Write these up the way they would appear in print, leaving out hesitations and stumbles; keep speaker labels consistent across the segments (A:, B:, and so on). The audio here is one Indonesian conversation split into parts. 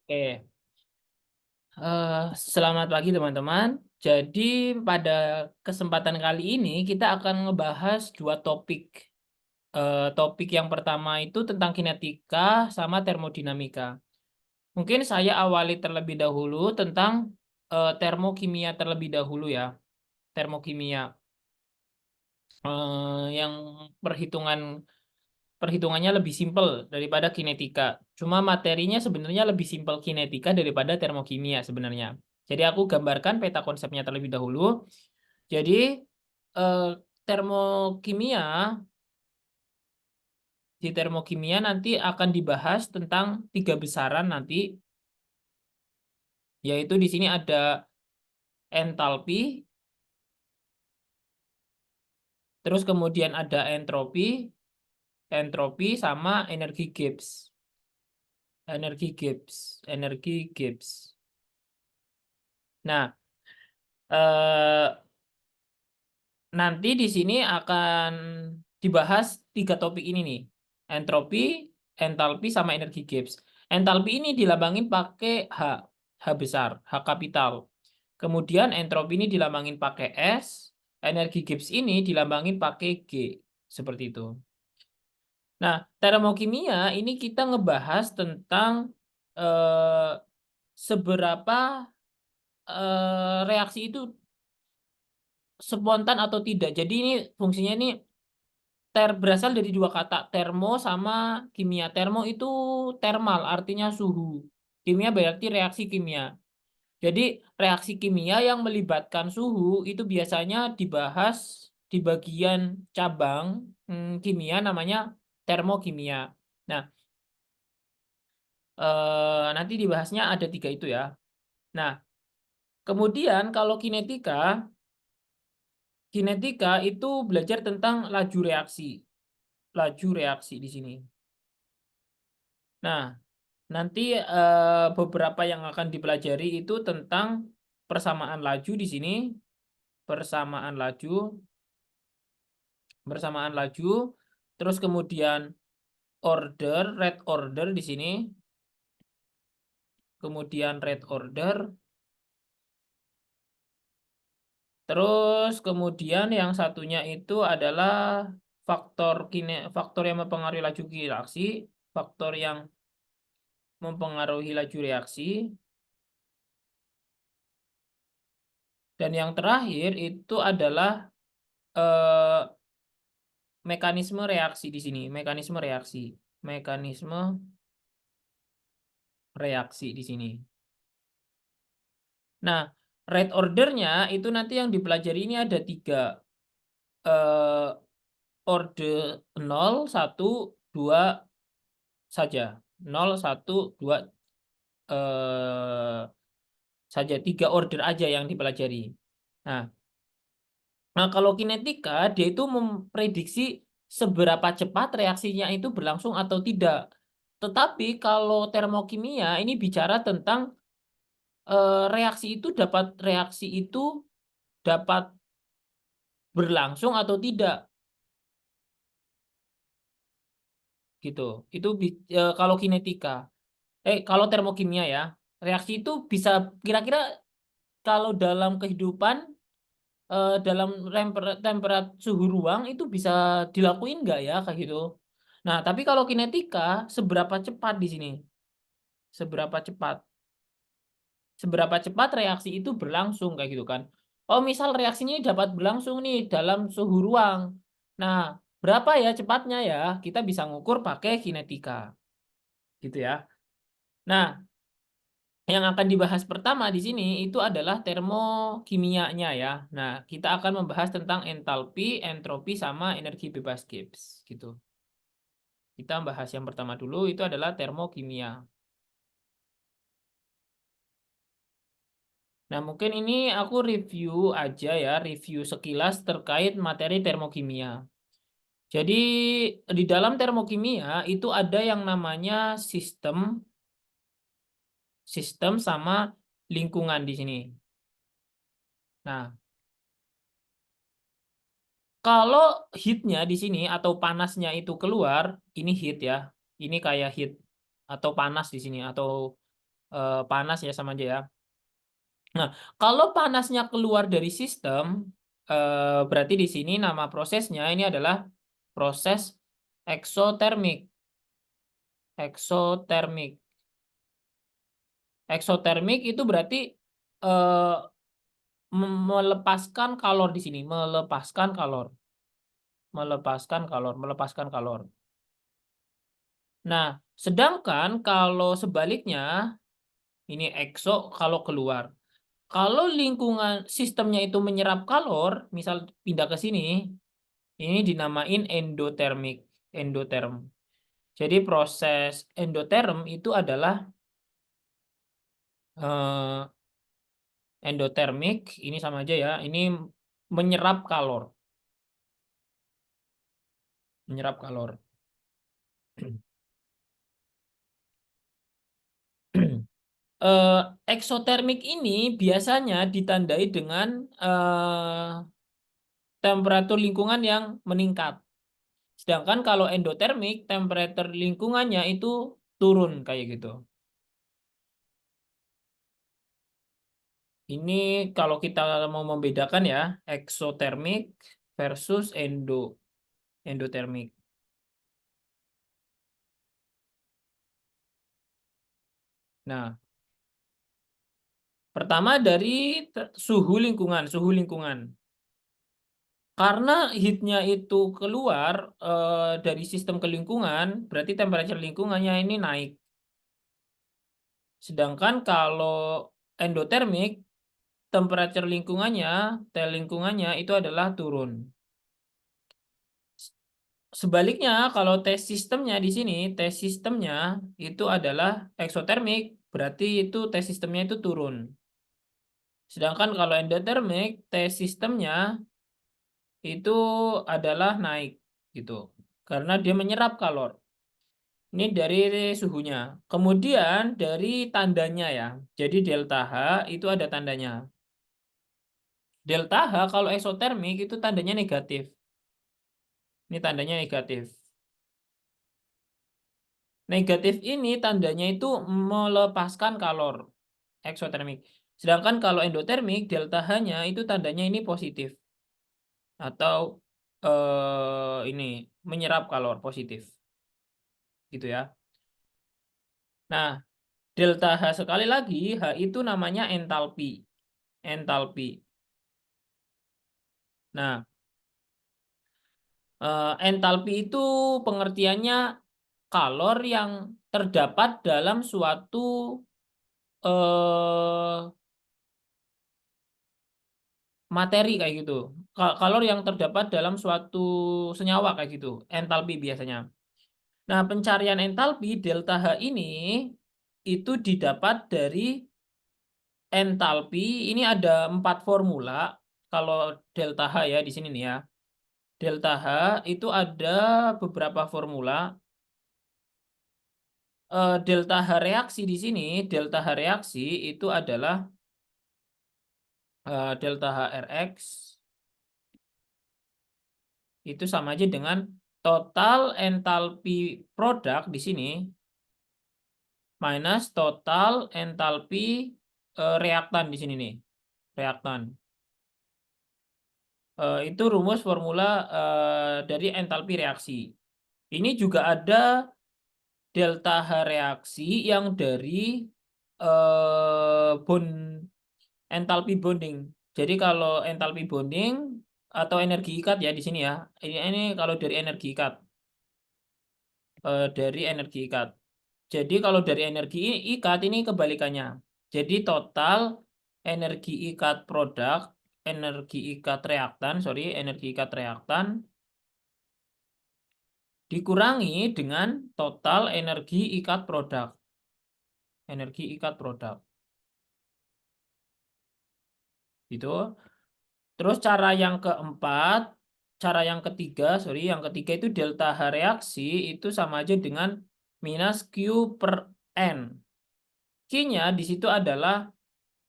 A: Oke, selamat pagi teman-teman. Jadi pada kesempatan kali ini kita akan ngebahas dua topik. Topik yang pertama itu tentang kinetika sama termodinamika. Mungkin saya awali terlebih dahulu tentang termokimia terlebih dahulu ya. Termokimia yang perhitungannya lebih simpel daripada kinetika. Cuma materinya sebenarnya lebih simpel kinetika daripada termokimia sebenarnya. Jadi aku gambarkan peta konsepnya terlebih dahulu. Jadi eh, termokimia di termokimia nanti akan dibahas tentang tiga besaran nanti, yaitu di sini ada entalpi, terus kemudian ada entropi sama energi Gibbs. Nah, eh, nanti di sini akan dibahas tiga topik ini nih. Entropi, entalpi, sama energi Gibbs. Entalpi ini dilambangin pakai H besar, H kapital. Kemudian entropi ini dilambangin pakai S, energi Gibbs ini dilambangin pakai G. Seperti itu. Nah, termokimia ini kita ngebahas tentang eh, seberapa reaksi itu spontan atau tidak. Jadi ini fungsinya ini berasal dari dua kata, termo sama kimia. Termo itu thermal, artinya suhu. Kimia berarti reaksi kimia. Jadi reaksi kimia yang melibatkan suhu itu biasanya dibahas di bagian cabang kimia namanya termokimia. Nah, nanti dibahasnya ada tiga itu ya. Nah, kemudian kalau kinetika itu belajar tentang laju reaksi di sini. Nah, nanti beberapa yang akan dipelajari itu tentang persamaan laju di sini, persamaan laju, bersamaan laju, terus kemudian rate order di sini, kemudian rate order, terus kemudian yang satunya itu adalah faktor yang mempengaruhi laju reaksi, faktor yang mempengaruhi laju reaksi, dan yang terakhir itu adalah eh, mekanisme reaksi di sini, mekanisme reaksi di sini. Nah, rate ordernya itu nanti yang dipelajari ini ada tiga. Eh, orde 0, 1, 2 saja. 0, 1, 2 saja. Tiga order aja yang dipelajari. Nah, kalau kinetika dia itu memprediksi seberapa cepat reaksinya itu berlangsung atau tidak. Tetapi kalau termokimia ini bicara tentang reaksi itu dapat berlangsung atau tidak gitu. Itu kalau kinetika. Kalau termokimia ya, reaksi itu bisa kira-kira kalau dalam kehidupan dalam temperatur suhu ruang itu bisa dilakuin nggak ya kayak gitu. Nah, tapi kalau kinetika seberapa cepat di sini? Seberapa cepat? Seberapa cepat reaksi itu berlangsung kayak gitu kan. Oh, misal reaksinya dapat berlangsung nih dalam suhu ruang. Nah, berapa ya cepatnya ya? Kita bisa ngukur pakai kinetika. Gitu ya. Nah, yang akan dibahas pertama di sini itu adalah termokimianya ya. Nah, kita akan membahas tentang entalpi, entropi, sama energi bebas Gibbs gitu. Kita bahas yang pertama dulu itu adalah termokimia. Nah, mungkin ini aku review aja ya, review sekilas terkait materi termokimia. Jadi di dalam termokimia itu ada yang namanya sistem sama lingkungan di sini. Nah, kalau heatnya di sini atau panasnya itu keluar, ini heat ya. Ini kayak heat atau panas di sini atau panas ya sama aja ya. Nah, kalau panasnya keluar dari sistem, berarti di sini nama prosesnya ini adalah proses eksotermik. Eksotermik. Eksotermik itu berarti eh, melepaskan kalor di sini, melepaskan kalor, melepaskan kalor, melepaskan kalor. Nah, sedangkan kalau sebaliknya, ini ekso kalau keluar. Kalau lingkungan sistemnya itu menyerap kalor, misal pindah ke sini, ini dinamain endotermik, endoterm. Jadi proses endoterm itu adalah eh, endotermik, ini sama aja ya, ini menyerap kalor, menyerap kalor. Eh, Eksotermik ini biasanya ditandai dengan temperatur lingkungan yang meningkat. Sedangkan kalau endotermik, temperatur lingkungannya itu turun kayak gitu. Ini kalau kita mau membedakan ya, eksotermik versus endotermik. Nah, pertama dari suhu lingkungan, suhu lingkungan. Karena heatnya itu keluar dari sistem ke lingkungan, berarti temperatur lingkungannya ini naik. Sedangkan kalau endotermik, temperatur lingkungannya, T lingkungannya itu adalah turun. Sebaliknya, kalau tes sistemnya di sini, tes sistemnya itu adalah eksotermik, berarti itu tes sistemnya itu turun. Sedangkan kalau endotermik, tes sistemnya itu adalah naik gitu. Karena dia menyerap kalor. Ini dari suhunya. Kemudian dari tandanya ya. Jadi delta H itu ada tandanya. Delta H kalau eksotermik itu tandanya negatif. Ini tandanya negatif. Negatif ini tandanya itu melepaskan kalor eksotermik. Sedangkan kalau endotermik, delta H-nya itu tandanya ini positif atau ini menyerap kalor positif, gitu ya. Nah, delta H sekali lagi, H itu namanya entalpi, entalpi. Nah, entalpi itu pengertiannya kalor yang terdapat dalam suatu eh, materi kayak gitu. Kalor yang terdapat dalam suatu senyawa kayak gitu. Entalpi biasanya. Nah, pencarian entalpi delta H ini itu didapat dari entalpi. Ini ada 4 formula. Kalau delta H ya di sini nih ya. Delta H itu ada beberapa formula. Delta H reaksi di sini, delta H reaksi itu adalah delta H Rx itu sama aja dengan total entalpi produk di sini minus total entalpi reaktan di sini nih, reaktan. Itu rumus formula dari entalpi reaksi. Ini juga ada delta H reaksi yang dari bond entalpi bonding. Jadi kalau entalpi bonding atau energi ikat ya di sini ya. Ini kalau dari energi ikat, dari energi ikat. Jadi kalau dari energi ikat ini kebalikannya. Jadi total energi ikat produk, energi ikat reaktan, sorry, energi ikat reaktan dikurangi dengan total energi ikat produk, energi ikat produk. Itu. Terus cara yang ketiga, sorry, yang ketiga itu delta H reaksi itu sama aja dengan minus Q per N. Q-nya di situ adalah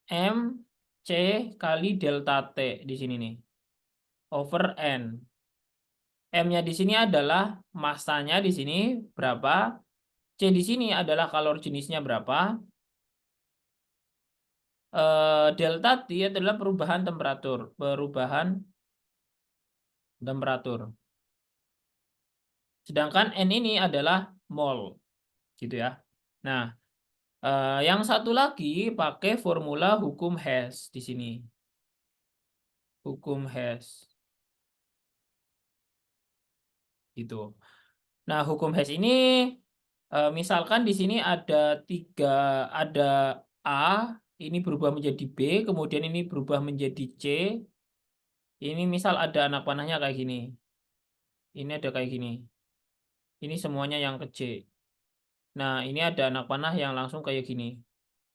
A: M C kali delta T di sini nih, over N. M-nya di sini adalah massanya di sini berapa, C di sini adalah kalor jenisnya berapa, delta T adalah perubahan temperatur. Perubahan temperatur. Sedangkan N ini adalah mol. Gitu ya. Nah, yang satu lagi pakai formula hukum Hess di sini. Hukum Hess. Gitu. Nah, hukum Hess ini misalkan di sini ada ada A, ini berubah menjadi B, kemudian ini berubah menjadi C. Ini misal ada anak panahnya kayak gini. Ini ada kayak gini. Ini semuanya yang ke C. Nah, ini ada anak panah yang langsung kayak gini.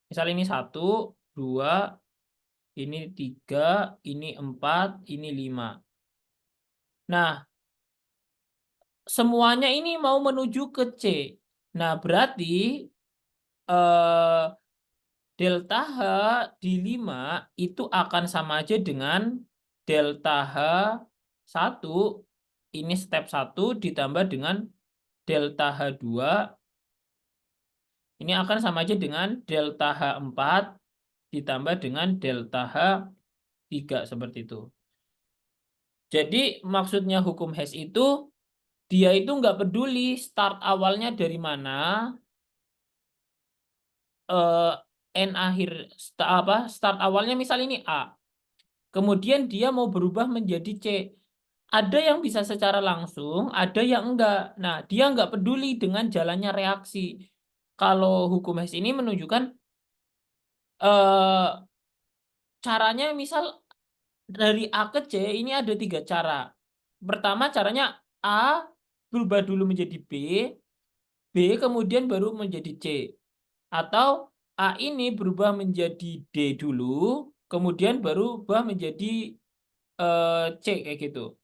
A: Misal ini 1, 2, ini 3, ini 4, ini 5. Nah, semuanya ini mau menuju ke C. Nah, berarti eh, delta H di 5 itu akan sama aja dengan delta H1, ini step 1 ditambah dengan delta H2, ini akan sama aja dengan delta H4 ditambah dengan delta H3 seperti itu. Jadi maksudnya hukum Hess itu, dia itu nggak peduli start awalnya dari mana, N akhir start awalnya misal ini A. Kemudian dia mau berubah menjadi C. Ada yang bisa secara langsung, ada yang enggak. Nah, dia enggak peduli dengan jalannya reaksi. Kalau hukum Hess ini menunjukkan eh, caranya misal dari A ke C ini ada 3 cara. Pertama caranya A berubah dulu menjadi B kemudian baru menjadi C. Atau A ini berubah menjadi D dulu, kemudian baru berubah menjadi C kayak gitu.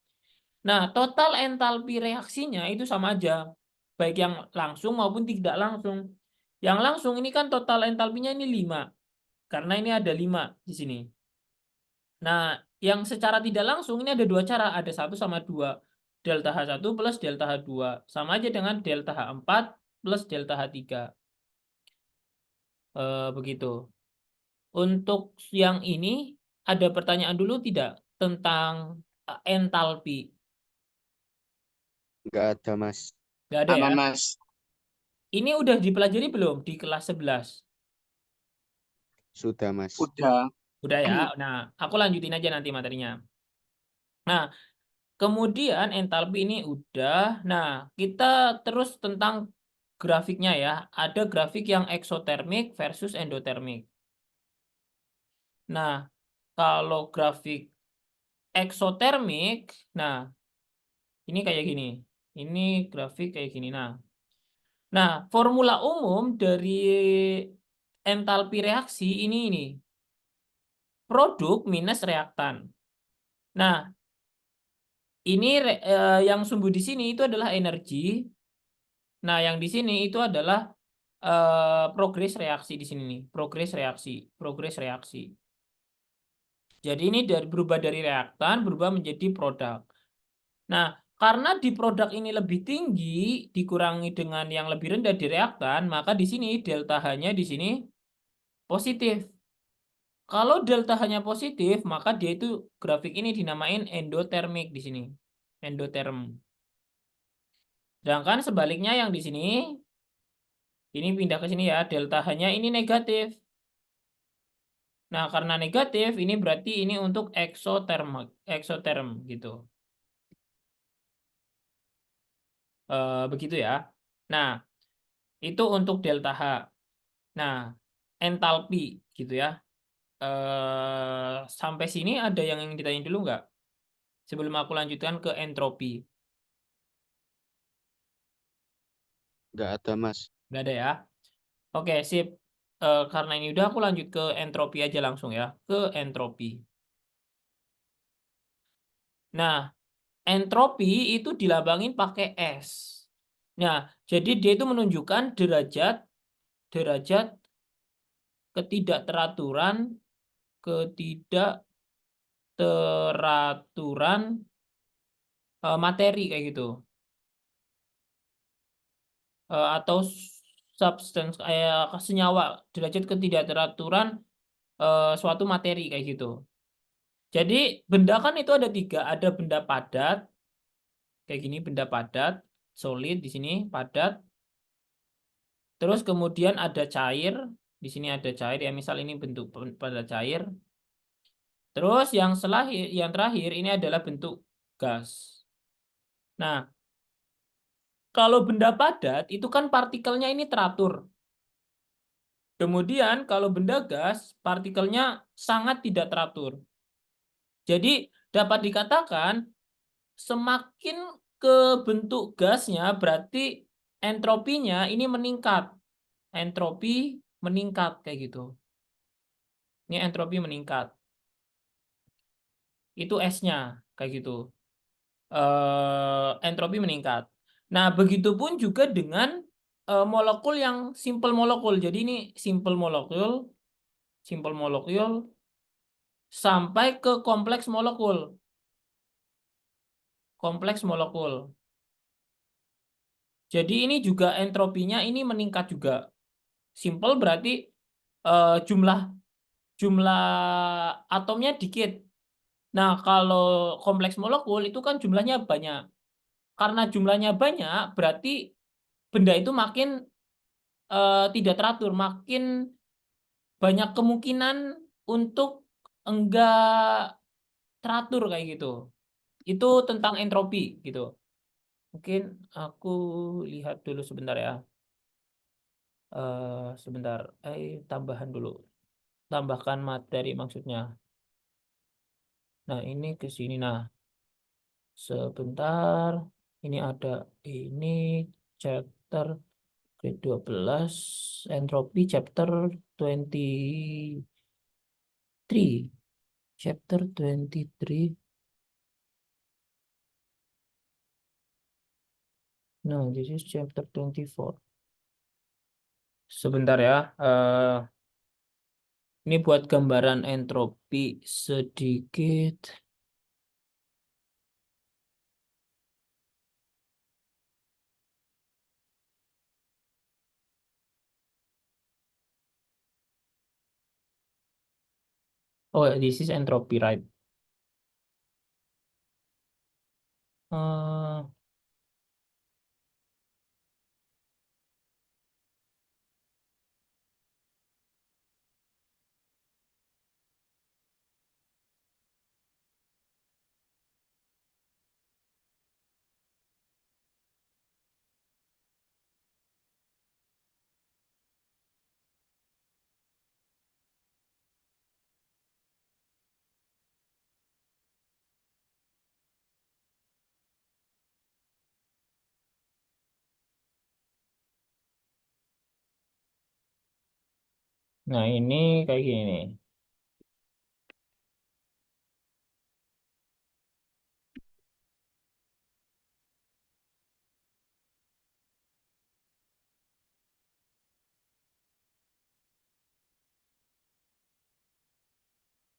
A: Nah, total entalpi reaksinya itu sama aja, baik yang langsung maupun tidak langsung. Yang langsung ini kan total entalpinya ini 5, karena ini ada 5 di sini. Nah, yang secara tidak langsung ini ada 2 cara, ada 1 sama 2. Delta H1 plus delta H2. Sama aja dengan delta H4 plus delta H3. Begitu. Untuk yang ini, ada pertanyaan dulu tidak tentang entalpi?
B: Nggak ada, Mas.
A: Nggak ada ya?
C: Aman, Mas.
A: Ini udah dipelajari belum di kelas 11?
B: Sudah, Mas.
C: Udah.
A: Udah ya. Nah, aku lanjutin aja nanti materinya. Nah, kemudian entalpi ini udah. Nah, kita terus tentang grafiknya ya. Ada grafik yang eksotermik versus endotermik. Nah, kalau grafik eksotermik, nah ini kayak gini. Ini grafik kayak gini. Nah, formula umum dari entalpi reaksi ini. Produk minus reaktan. Nah, ini yang sumbu di sini itu adalah energi. Nah, yang di sini itu adalah progres reaksi di sini nih, progres reaksi. Jadi ini berubah dari reaktan berubah menjadi produk. Nah, karena di produk ini lebih tinggi dikurangi dengan yang lebih rendah di reaktan, maka di sini delta H-nya di sini positif. Kalau delta H-nya positif, maka dia itu grafik ini dinamain endotermik di sini. Endoterm. Sedangkan sebaliknya yang di sini, ini pindah ke sini ya, delta H-nya ini negatif. Nah, karena negatif, ini berarti ini untuk eksoterm gitu. Begitu ya. Nah, itu untuk delta H. Nah, entalpi gitu ya. Sampai sini ada yang ditanyain dulu nggak? Sebelum aku lanjutkan ke entropi.
B: Nggak ada, Mas.
A: Nggak ada ya. Oke, sip. Karena ini udah aku lanjut ke entropi aja langsung ya. Ke entropi. Nah, entropi itu dilambangin pakai S. Nah, jadi dia itu menunjukkan derajat ketidakteraturan materi kayak gitu. Atau substance kayak senyawa, derajat ketidakteraturan suatu materi kayak gitu. Jadi benda kan itu ada tiga, ada benda padat kayak gini, benda padat, solid di sini padat. Terus kemudian ada cair, di sini ada cair ya, misal ini bentuk pada cair. Terus yang terakhir ini adalah bentuk gas. Nah, kalau benda padat itu kan partikelnya ini teratur. Kemudian kalau benda gas, partikelnya sangat tidak teratur. Jadi dapat dikatakan semakin ke bentuk gasnya berarti entropinya ini meningkat. Entropi meningkat kayak gitu. Ini entropi meningkat. Itu S-nya kayak gitu. Entropi meningkat. Nah, begitupun juga dengan molekul yang simple molekul. Jadi ini simple molekul sampai ke kompleks molekul. Kompleks molekul. Jadi ini juga entropinya ini meningkat juga. Simple berarti jumlah jumlah atomnya dikit. Nah, kalau kompleks molekul itu kan jumlahnya banyak. Karena jumlahnya banyak, berarti benda itu makin tidak teratur, makin banyak kemungkinan untuk enggak teratur kayak gitu. Itu tentang entropi gitu. Mungkin aku lihat dulu sebentar ya. Sebentar, tambahan dulu. Tambahkan materi maksudnya. Nah, ini ke sini. Nah, sebentar. Ini ada ini chapter ke-12 entropi chapter 23. Chapter 23. No, this is chapter 24. Sebentar ya. Ini buat gambaran entropi sedikit. Oh, this is entropy, right? Eh, nah, ini kayak gini nih.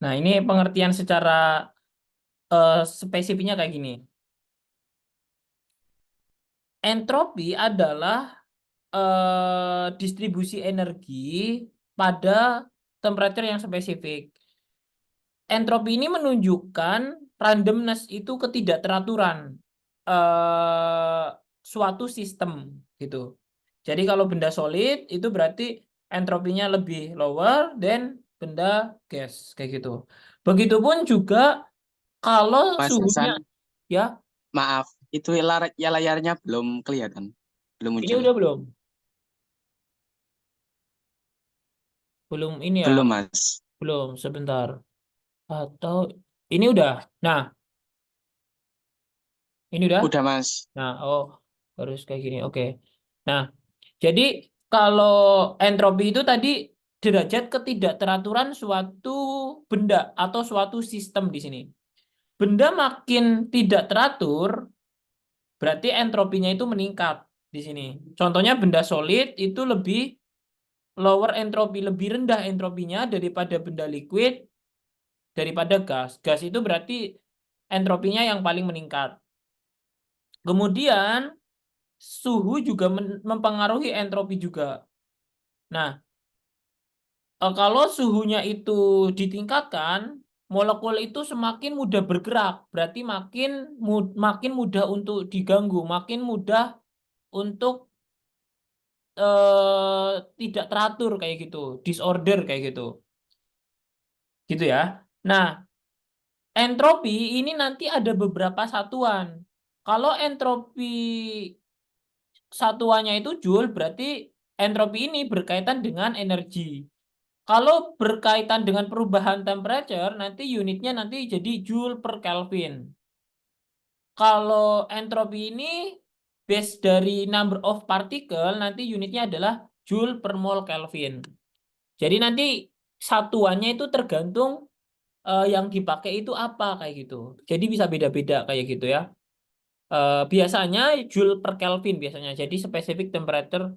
A: Nah, ini pengertian secara spesifiknya kayak gini. Entropi adalah distribusi energi pada temperatur yang spesifik. Entropi ini menunjukkan randomness itu ketidakteraturan eh, suatu sistem gitu. Jadi kalau benda solid itu berarti entropinya lebih lower dan benda gas kayak gitu. Begitupun juga kalau
B: Mas
A: suhunya
B: Hasan,
A: ya
B: maaf, itu ya layarnya belum kelihatan, belum
A: ini
B: muncul.
A: udah belum ini ya
B: Belum, Mas.
A: belum sebentar atau ini udah. Nah, ini udah.
B: Udah, Mas.
A: Nah, oh, harus kayak gini. Oke. Nah, jadi kalau entropi itu tadi derajat ketidakteraturan suatu benda atau suatu sistem di sini. Benda makin tidak teratur, berarti entropinya itu meningkat di sini. Contohnya benda solid itu lebih lower entropi, lebih rendah entropinya daripada benda liquid, daripada gas. Gas itu berarti entropinya yang paling meningkat. Kemudian suhu juga mempengaruhi entropi juga. Nah, Kalau suhunya itu ditingkatkan, molekul itu semakin mudah bergerak, berarti makin mudah untuk diganggu, makin mudah untuk tidak teratur kayak gitu, disorder kayak gitu, gitu ya. Nah, entropi ini nanti ada beberapa satuan. Kalau entropi satuannya itu joule, berarti entropi ini berkaitan dengan energi. Kalau berkaitan dengan perubahan temperature, nanti unitnya nanti jadi joule per Kelvin. Kalau entropi ini base dari number of particle, nanti unitnya adalah joule per mole Kelvin. Jadi nanti satuannya itu tergantung yang dipakai itu apa kayak gitu. Jadi bisa beda-beda kayak gitu ya. Biasanya joule per Kelvin biasanya. Jadi spesifik temperature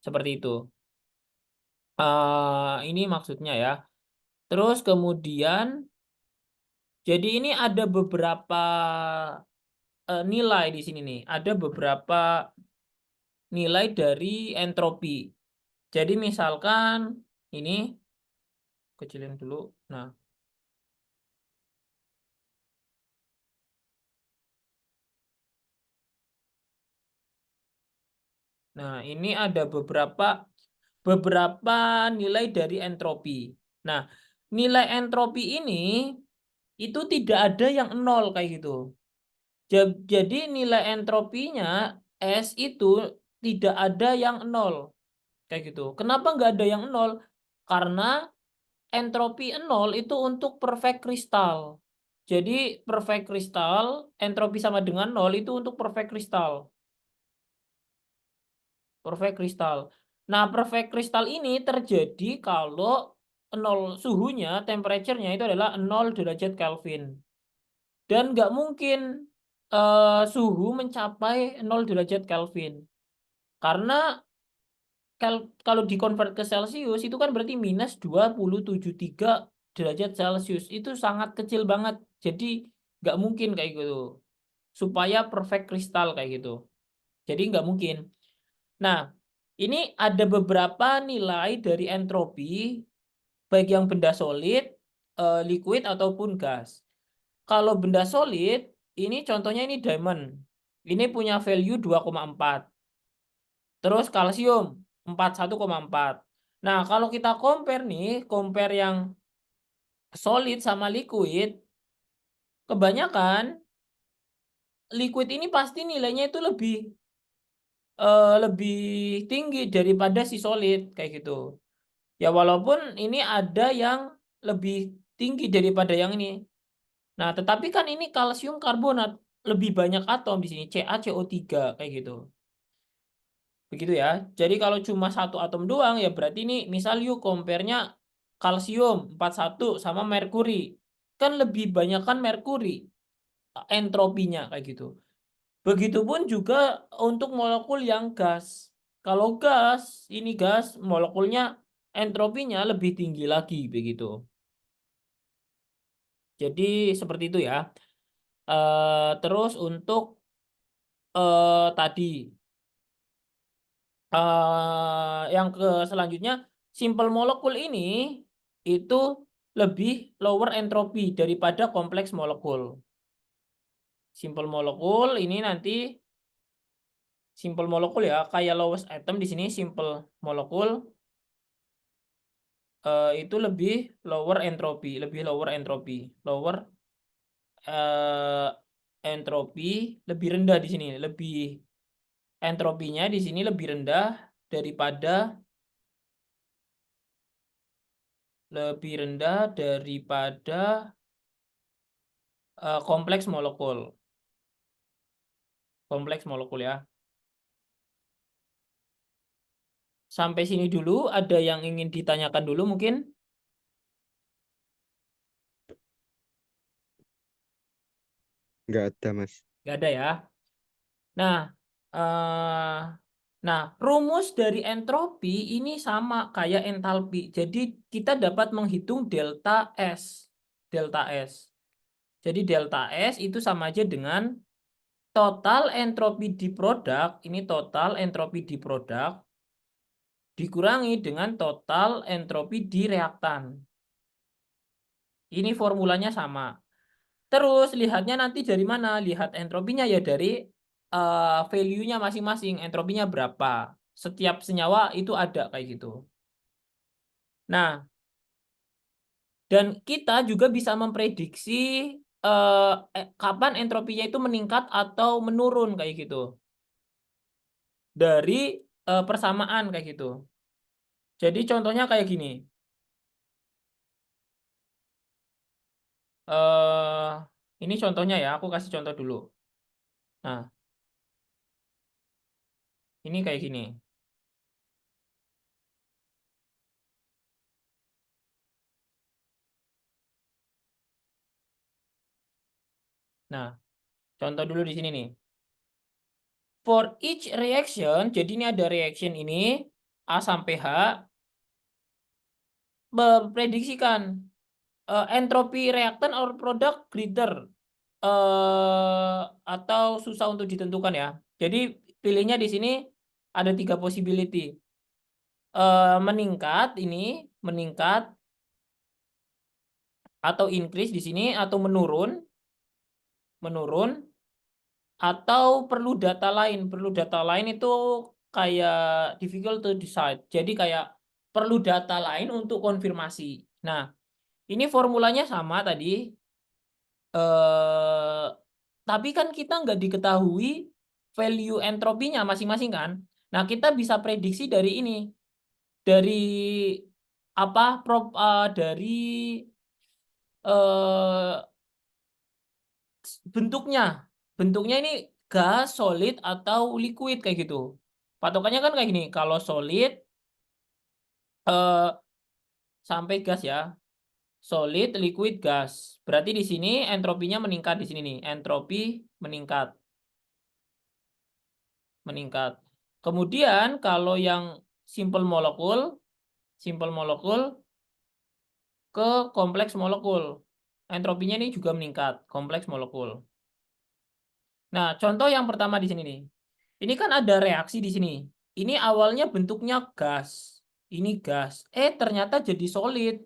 A: seperti itu. Ini maksudnya ya. Terus kemudian, jadi ini ada beberapa nilai di sini nih. Ada beberapa nilai dari entropi. Jadi misalkan ini kecilin dulu. Nah, ini ada beberapa nilai dari entropi. Nah, nilai entropi ini itu tidak ada yang nol kayak gitu. Jadi nilai entropinya S itu tidak ada yang nol kayak gitu. Kenapa nggak ada yang nol? Karena entropi nol itu untuk perfect kristal. Jadi perfect kristal, entropi sama dengan nol itu untuk perfect kristal. Perfect kristal. Nah, perfect kristal ini terjadi kalau nol suhunya, temperature-nya itu adalah 0 derajat Kelvin. Dan nggak mungkin suhu mencapai 0 derajat Kelvin. Karena kalau dikonvert ke Celsius itu kan berarti minus 2073 derajat Celcius. Itu sangat kecil banget. Jadi nggak mungkin kayak gitu. Supaya perfect kristal kayak gitu. Jadi nggak mungkin. Nah, ini ada beberapa nilai dari entropi, baik yang benda solid, liquid, ataupun gas. Kalau benda solid, ini contohnya ini diamond. Ini punya value 2,4. Terus kalsium 41,4. Nah, kalau kita compare yang solid sama liquid, kebanyakan liquid ini pasti nilainya itu lebih tinggi daripada si solid kayak gitu. Ya walaupun ini ada yang lebih tinggi daripada yang ini. Nah, tetapi kan ini kalsium karbonat lebih banyak atom di sini, CaCO3 kayak gitu. Begitu ya. Jadi kalau cuma satu atom doang ya berarti ini misal yuk compare-nya kalsium 41 sama merkuri. Kan lebih banyak kan merkuri entropinya kayak gitu. Begitupun juga untuk molekul yang gas. Kalau gas, ini gas molekulnya entropinya lebih tinggi lagi begitu. Jadi seperti itu ya. Terus untuk tadi yang ke selanjutnya, simple molekul ini itu lebih lower entropy daripada kompleks molekul. Simple molekul ini nanti simple molekul ya, kayak lowest atom di sini simple molekul itu lebih lower entropy, lower eh, entropy lebih rendah di sini, entropinya di sini lebih rendah daripada kompleks molekul. Kompleks molekul ya. Sampai sini dulu, ada yang ingin ditanyakan dulu mungkin?
C: Nggak ada, Mas.
A: Nggak ada ya. Nah, eh, nah rumus dari entropi ini sama kayak entalpi. Jadi kita dapat menghitung delta S. Delta S. Jadi delta S itu sama aja dengan total entropi di produk. Ini total entropi di produk dikurangi dengan total entropi di reaktan. Ini formulanya sama. Terus lihatnya nanti dari mana? Lihat entropinya ya dari value-nya masing-masing. Entropinya berapa? Setiap senyawa itu ada kayak gitu. Nah, dan kita juga bisa memprediksi kapan entropinya itu meningkat atau menurun kayak gitu. Dari persamaan kayak gitu. Jadi contohnya kayak gini. Ini contohnya ya, aku kasih contoh dulu. Nah, ini kayak gini. Nah, contoh dulu di sini nih. For each reaction, jadi ini ada reaction ini, A sampai H, memprediksikan entropi reactant or product greater, atau susah untuk ditentukan ya. Jadi pilihnya di sini ada 3 possibility. Meningkat ini, meningkat, atau increase di sini, atau menurun, atau perlu data lain. Perlu data lain itu kayak difficult to decide. Jadi kayak perlu data lain untuk konfirmasi. Nah, ini formulanya sama tadi. Tapi kan kita nggak diketahui value entropinya masing-masing kan. Nah, kita bisa prediksi dari ini. Dari apa? Dari eh, bentuknya. Bentuknya ini gas, solid, atau liquid kayak gitu. Patokannya kan kayak gini. Kalau solid sampai gas ya. Solid, liquid, gas. Berarti di sini entropinya meningkat di sini nih. Entropi meningkat. Meningkat. Kemudian kalau yang simple molekul ke kompleks molekul. Entropinya ini juga meningkat, kompleks molekul. Nah, contoh yang pertama di sini nih. Ini kan ada reaksi di sini. Ini awalnya bentuknya gas. Ini gas. Ternyata jadi solid.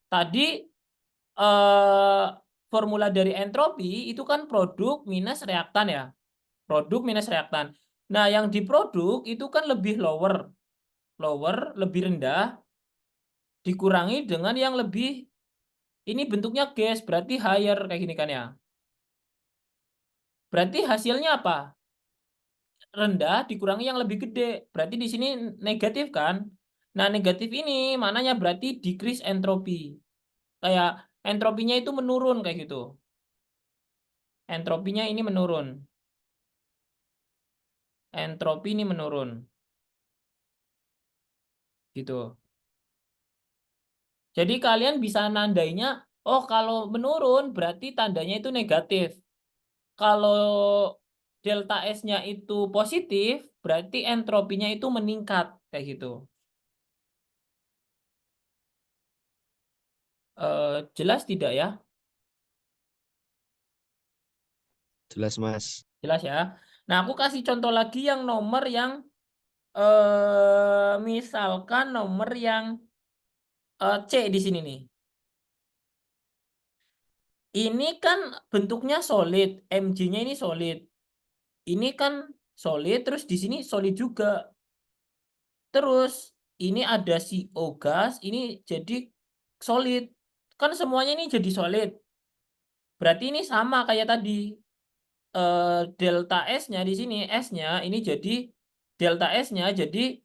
A: Tadi formula dari entropi itu kan produk minus reaktan ya. Produk minus reaktan. Nah, yang diproduk itu kan lebih lower, lebih rendah, dikurangi dengan yang lebih, ini bentuknya gas, berarti higher kayak gini kan ya. Berarti hasilnya apa? Rendah dikurangi yang lebih gede. Berarti di sini negatif kan? Nah, negatif ini mananya berarti decrease entropi. Kayak entropinya itu menurun kayak gitu. Entropinya ini menurun. Entropi ini menurun. Gitu. Jadi kalian bisa nandainya, oh kalau menurun berarti tandanya itu negatif. Kalau delta S-nya itu positif, berarti entropinya itu meningkat kayak gitu. Jelas tidak ya?
C: Jelas, Mas.
A: Jelas ya. Nah, aku kasih contoh lagi yang nomor yang misalkan nomor yang C di sini nih. Ini kan bentuknya solid, Mg-nya ini solid. Ini kan solid, terus di sini solid juga. Terus ini ada CO gas, ini jadi solid. Kan semuanya ini jadi solid. Berarti ini sama kayak tadi. Delta S-nya di sini, S-nya ini jadi delta S-nya jadi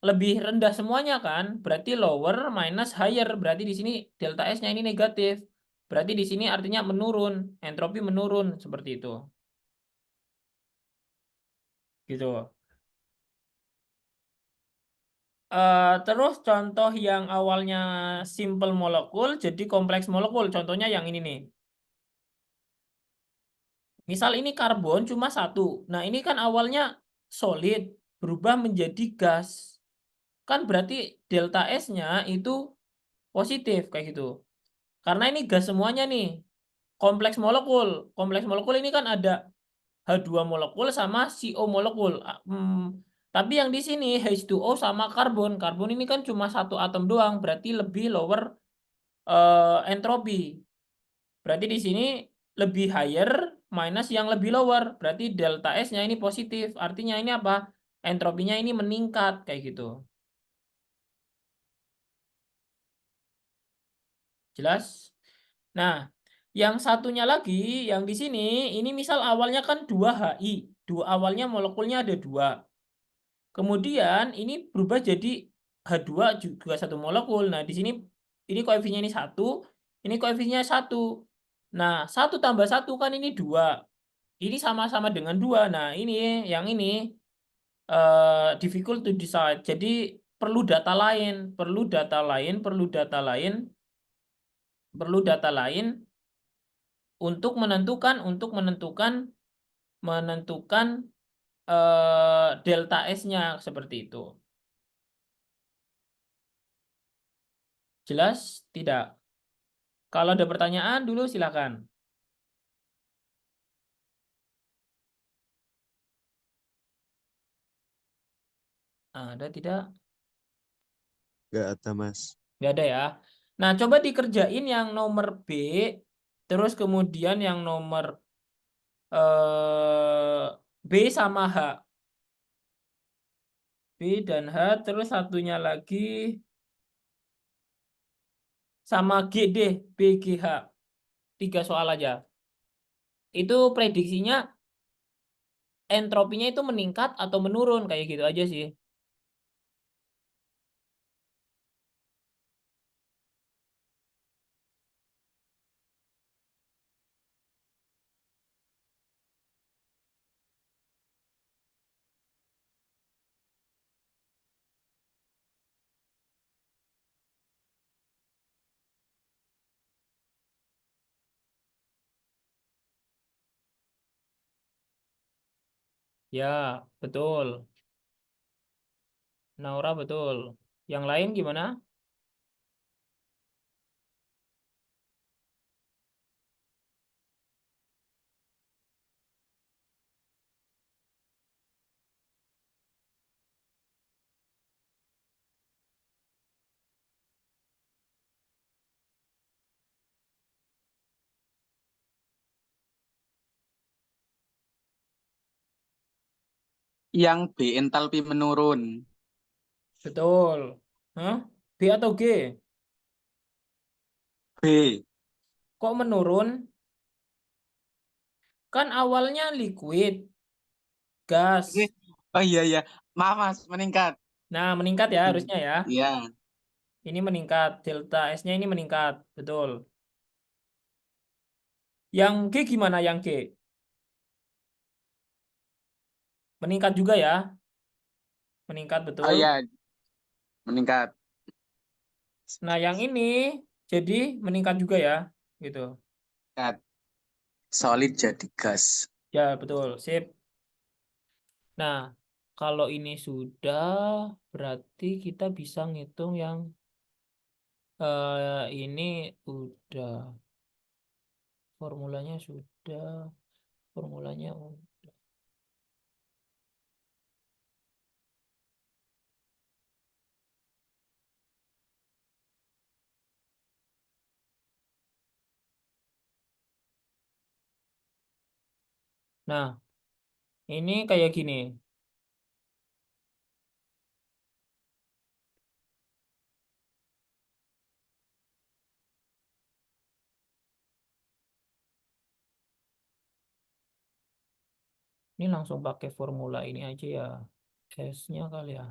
A: lebih rendah semuanya kan? Berarti lower minus higher. Berarti di sini delta S-nya ini negatif. Berarti di sini artinya menurun, entropi menurun seperti itu. Gitu. Terus contoh yang awalnya simple molekul jadi kompleks molekul. Contohnya yang ini nih. Misal ini karbon cuma satu. Nah, ini kan awalnya solid, berubah menjadi gas. Kan berarti delta S-nya itu positif kayak gitu. Karena ini gas semuanya nih. Kompleks molekul. Kompleks molekul ini kan ada H2 molekul sama CO molekul. Tapi yang di sini H2O sama karbon. Karbon ini kan cuma satu atom doang, berarti lebih lower entropi. Berarti di sini lebih higher minus yang lebih lower. Berarti delta S-nya ini positif. Artinya ini apa? Entropinya ini meningkat kayak gitu. Jelas? Nah, yang satunya lagi, yang di sini, ini misal awalnya kan 2 HI. Awalnya molekulnya ada 2. Kemudian ini berubah jadi H2 juga satu molekul. Nah, di sini ini koefisiennya ini 1, ini koefisiennya 1. Nah, 1 tambah 1 kan ini 2. Ini sama-sama dengan 2. Nah, ini yang ini difficult to decide. Jadi perlu data lain, perlu data lain, perlu data lain, perlu data lain untuk menentukan delta S-nya seperti itu. Jelas? Tidak. Kalau ada pertanyaan dulu silakan. Ada tidak?
C: Nggak ada, Mas.
A: Nggak ada ya. Nah, coba dikerjain yang nomor B, terus kemudian yang nomor B sama H. B dan H, terus satunya lagi sama G deh, BGH. 3 soal aja. Itu prediksinya entropinya itu meningkat atau menurun, kayak gitu aja sih. Ya, betul. Naura betul. Yang lain gimana?
B: Yang B entalpi menurun.
A: Betul. Hah? B atau G?
B: B.
A: Kok menurun? Kan awalnya liquid,
B: Oke.
A: gas.
B: Oh iya iya. Maaf Mas, meningkat.
A: Nah, meningkat ya harusnya ya.
B: Iya,
A: Ini meningkat. Delta S-nya ini meningkat. Betul. Yang G gimana yang G? Meningkat juga ya. Meningkat
B: oh
A: betul.
B: iya, meningkat.
A: Nah, yang ini jadi meningkat juga ya. Gitu.
B: Meningkat. Solid jadi gas.
A: Ya, betul. Sip. Nah, kalau ini sudah, berarti kita bisa ngitung yang ini udah. Formulanya sudah. Formulanya udah. Nah, ini kayak gini. Ini langsung pakai formula ini aja ya. S-nya kali ya.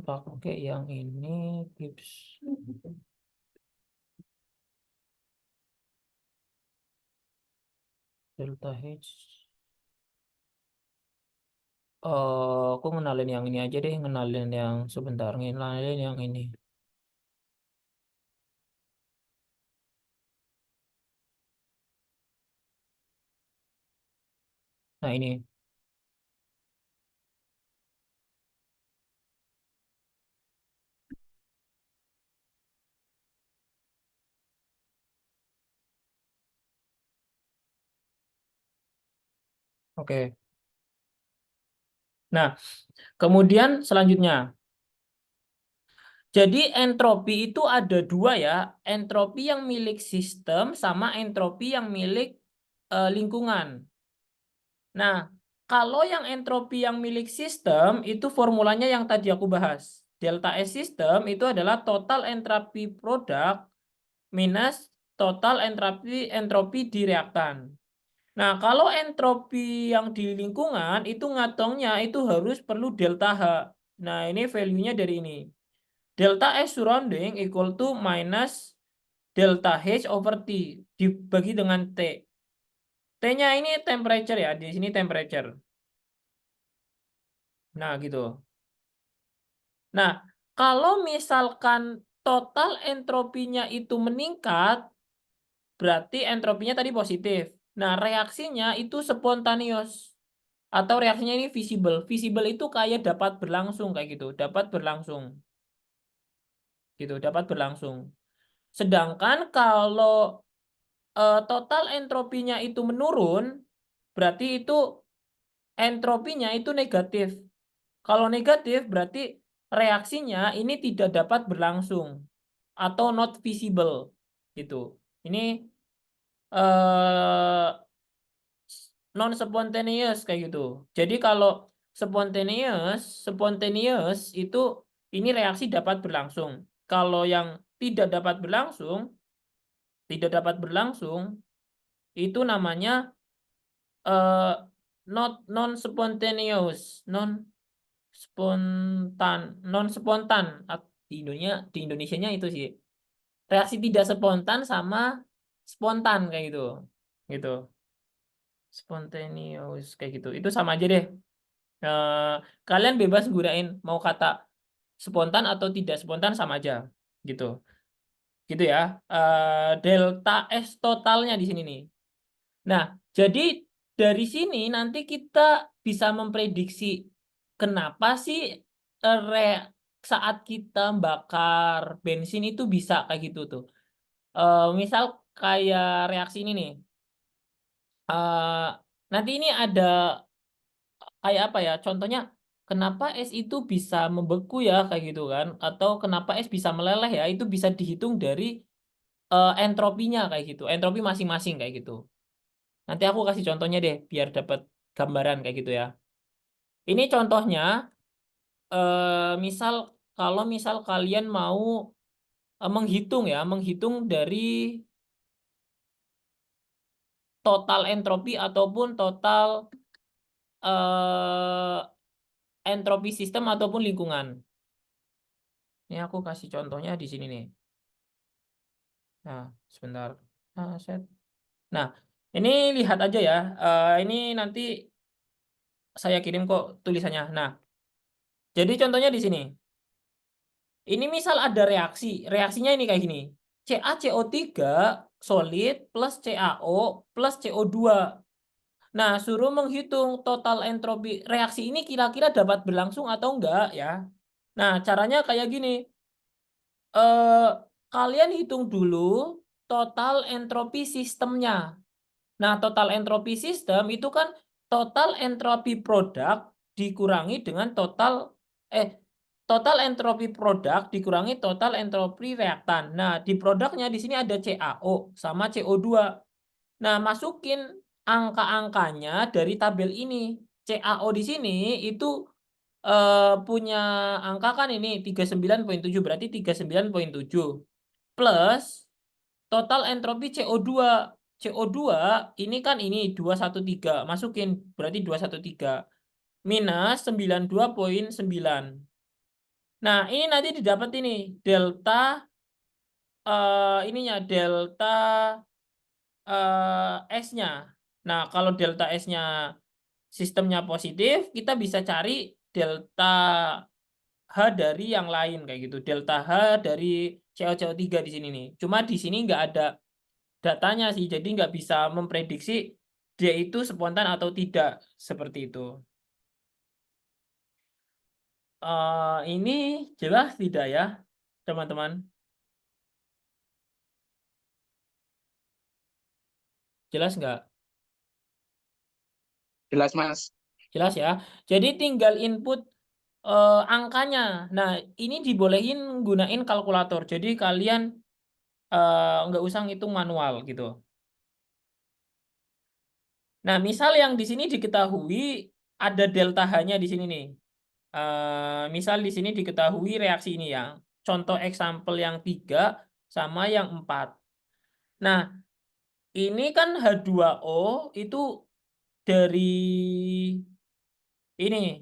A: Pakai yang ini Gibbs delta H. Aku ngenalin yang ini aja deh, ngenalin yang sebentar, ngenalin yang ini. Nah, Oke. Nah, kemudian selanjutnya. Jadi entropi itu ada dua ya, entropi yang milik sistem sama entropi yang milik lingkungan. Nah, kalau yang entropi yang milik sistem itu formulanya yang tadi aku bahas. Delta S sistem itu adalah total entropi produk minus total entropi di reaktan. Nah, kalau entropi yang di lingkungan itu ngatongnya itu harus perlu delta H. Nah, ini value-nya dari ini. Delta S surrounding equal to minus delta H over T dibagi dengan T. T-nya ini temperature ya, di sini temperature. Nah, gitu. Nah, kalau misalkan total entropinya itu meningkat, berarti entropinya tadi positif. Nah, reaksinya itu spontaneous. Atau reaksinya ini visible. Visible itu kayak dapat berlangsung kayak gitu, dapat berlangsung. Gitu, dapat berlangsung. Sedangkan kalau total entropinya itu menurun, berarti itu entropinya itu negatif. Kalau negatif berarti reaksinya ini tidak dapat berlangsung atau not visible gitu. Ini non spontaneous kayak gitu. Jadi kalau spontaneous itu ini reaksi dapat berlangsung. Kalau yang tidak dapat berlangsung itu namanya non spontaneous, non spontan di Indonesianya itu sih. Reaksi tidak spontan sama spontan kayak gitu. Gitu. Spontaneous kayak gitu. Itu sama aja deh. Eh, Kalian bebas gunain mau kata spontan atau tidak spontan sama aja gitu. Gitu ya. Delta S totalnya di sini nih. Nah, jadi dari sini nanti kita bisa memprediksi kenapa sih saat kita bakar bensin itu bisa kayak gitu tuh. Misal kayak reaksi ini nih. Eh, Nanti ini ada kayak apa ya? Contohnya kenapa es itu bisa membeku ya kayak gitu kan? Atau kenapa es bisa meleleh ya? Itu bisa dihitung dari entropinya kayak gitu. Entropi masing-masing kayak gitu. Nanti aku kasih contohnya deh biar dapat gambaran kayak gitu ya. Ini contohnya misal kalau misal kalian mau menghitung ya, menghitung dari total entropi ataupun total eh, entropi sistem ataupun lingkungan. Ini aku kasih contohnya di sini nih. Nah, sebentar. Nah, ini lihat aja ya. Ini nanti saya kirim kok tulisannya. Nah, jadi contohnya di sini. Ini misal ada reaksi. Reaksinya ini kayak gini. CaCO3 solid plus CaO plus CO2. Nah, suruh menghitung total entropi reaksi ini kira-kira dapat berlangsung atau enggak ya. Nah, caranya kayak gini. Eh, Kalian hitung dulu total entropi sistemnya. Nah, total entropi sistem itu kan total entropi produk dikurangi dengan eh total entropi produk dikurangi total entropi reaktan. Nah, di produknya di sini ada CaO sama CO2. Nah, masukin angka-angkanya dari tabel ini. CaO di sini itu punya angka kan ini 39,7 berarti 39,7 plus total entropi CO2. CO2 ini kan ini 213 masukin berarti 213 minus 92,9. Nah, ini nanti didapat ini delta ininya delta S-nya. Nah, kalau delta S-nya sistemnya positif, kita bisa cari delta H dari yang lain kayak gitu. Delta H dari CO3 di sini nih. Cuma di sini nggak ada datanya sih, jadi nggak bisa memprediksi dia itu spontan atau tidak seperti itu. Ini jelas tidak ya, teman-teman? Jelas nggak?
B: Jelas, Mas.
A: Jelas ya. Jadi tinggal input angkanya. Nah, ini dibolehin gunain kalkulator. Jadi kalian nggak usah ngitung manual gitu. Nah, misal yang di sini diketahui ada delta H-nya di sini nih. Misal di sini diketahui reaksi ini ya. Contoh example yang 3 sama yang 4. Nah, ini kan H2O itu dari ini.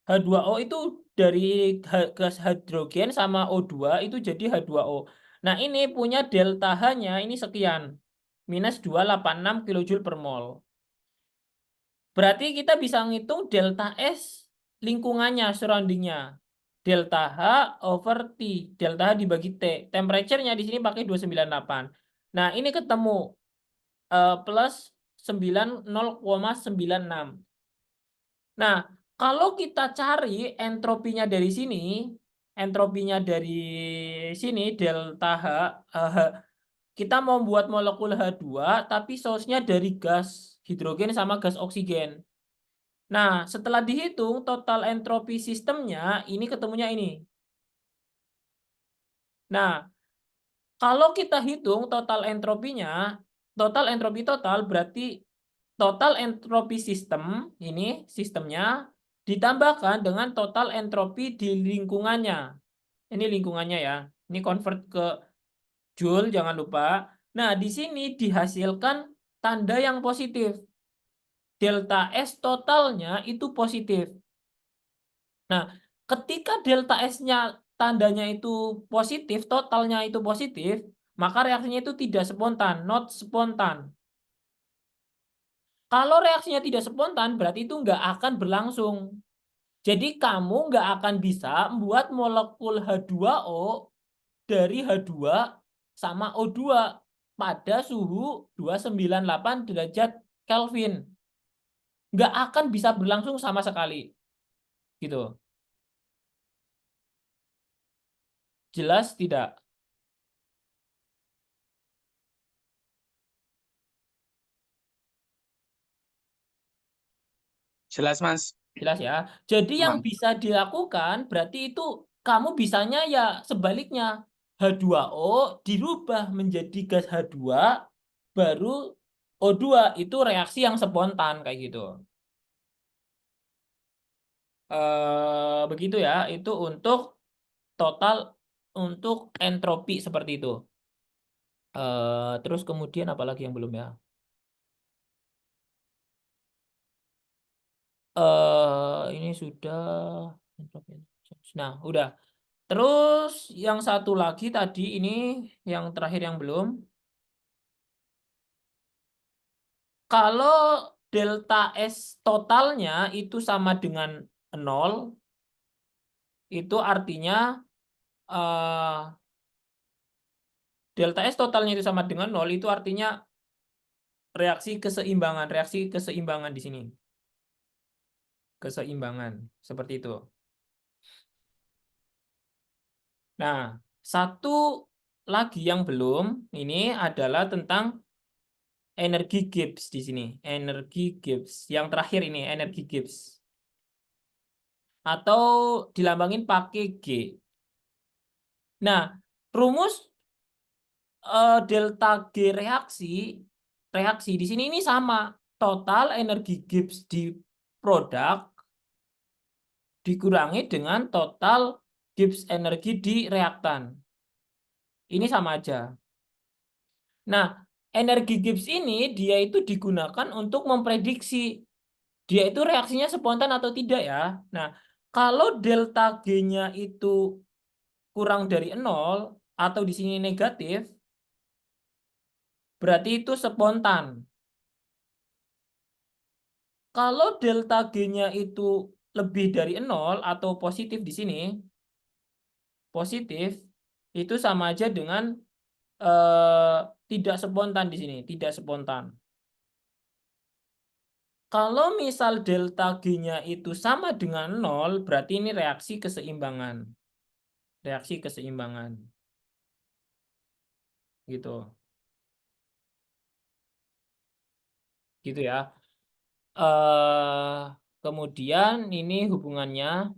A: H2O itu dari gas hidrogen sama O2 itu jadi H2O. Nah, ini punya delta H-nya ini sekian. Minus 286 kilojoule per mol. Berarti kita bisa ngitung delta S lingkungannya, surroundingnya. Delta H over T. Delta H dibagi T. Temperature-nya di sini pakai 298. Nah, ini ketemu plus 90,96. Nah, kalau kita cari entropinya dari sini, entropinya dari sini delta H, kita mau buat molekul H2 tapi source-nya dari gas hidrogen sama gas oksigen. Nah, setelah dihitung total entropi sistemnya ini ketemunya ini. Nah, kalau kita hitung total entropinya, total entropi total berarti total entropi sistem, ini sistemnya, ditambahkan dengan total entropi di lingkungannya. Ini lingkungannya ya. Ini convert ke Joule, jangan lupa. Nah, di sini dihasilkan tanda yang positif. Delta S totalnya itu positif. Nah, ketika delta S-nya tandanya itu positif, totalnya itu positif, maka reaksinya itu tidak spontan, not spontan. Kalau reaksinya tidak spontan, berarti itu nggak akan berlangsung. Jadi kamu nggak akan bisa membuat molekul H2O dari H2 sama O2 pada suhu 298 derajat Kelvin. Nggak akan bisa berlangsung sama sekali. Gitu. Jelas tidak?
B: Jelas, Mas.
A: Jelas ya. Jadi yang
B: Paham.
A: bisa dilakukan berarti itu kamu bisanya ya sebaliknya. H2O dirubah menjadi gas H2 baru O2 itu reaksi yang spontan kayak gitu. Begitu ya. Itu untuk total untuk entropi seperti itu. Terus kemudian apalagi yang belum ya? Ini sudah. Nah, udah. Terus yang satu lagi tadi ini yang terakhir yang belum. Kalau delta S totalnya itu sama dengan 0, itu artinya delta S totalnya itu sama dengan 0, itu artinya reaksi keseimbangan di sini. Keseimbangan, seperti itu. Nah, satu lagi yang belum, ini adalah tentang energi Gibbs di sini. Energi Gibbs. Yang terakhir ini, energi Gibbs. Atau dilambangin pakai G. Nah, rumus delta G reaksi di sini ini sama. Total energi Gibbs di produk dikurangi dengan total Gibbs energi di reaktan. Ini sama aja. Nah, energi Gibbs ini dia itu digunakan untuk memprediksi dia itu reaksinya spontan atau tidak ya. Nah, kalau delta G-nya itu kurang dari 0 atau di sini negatif, berarti itu spontan. Kalau delta G-nya itu lebih dari 0 atau positif di sini, positif, itu sama aja dengan tidak spontan di sini, tidak spontan. Kalau misal delta G-nya itu sama dengan 0, berarti ini reaksi keseimbangan. Reaksi keseimbangan. Gitu. Gitu ya. Kemudian ini hubungannya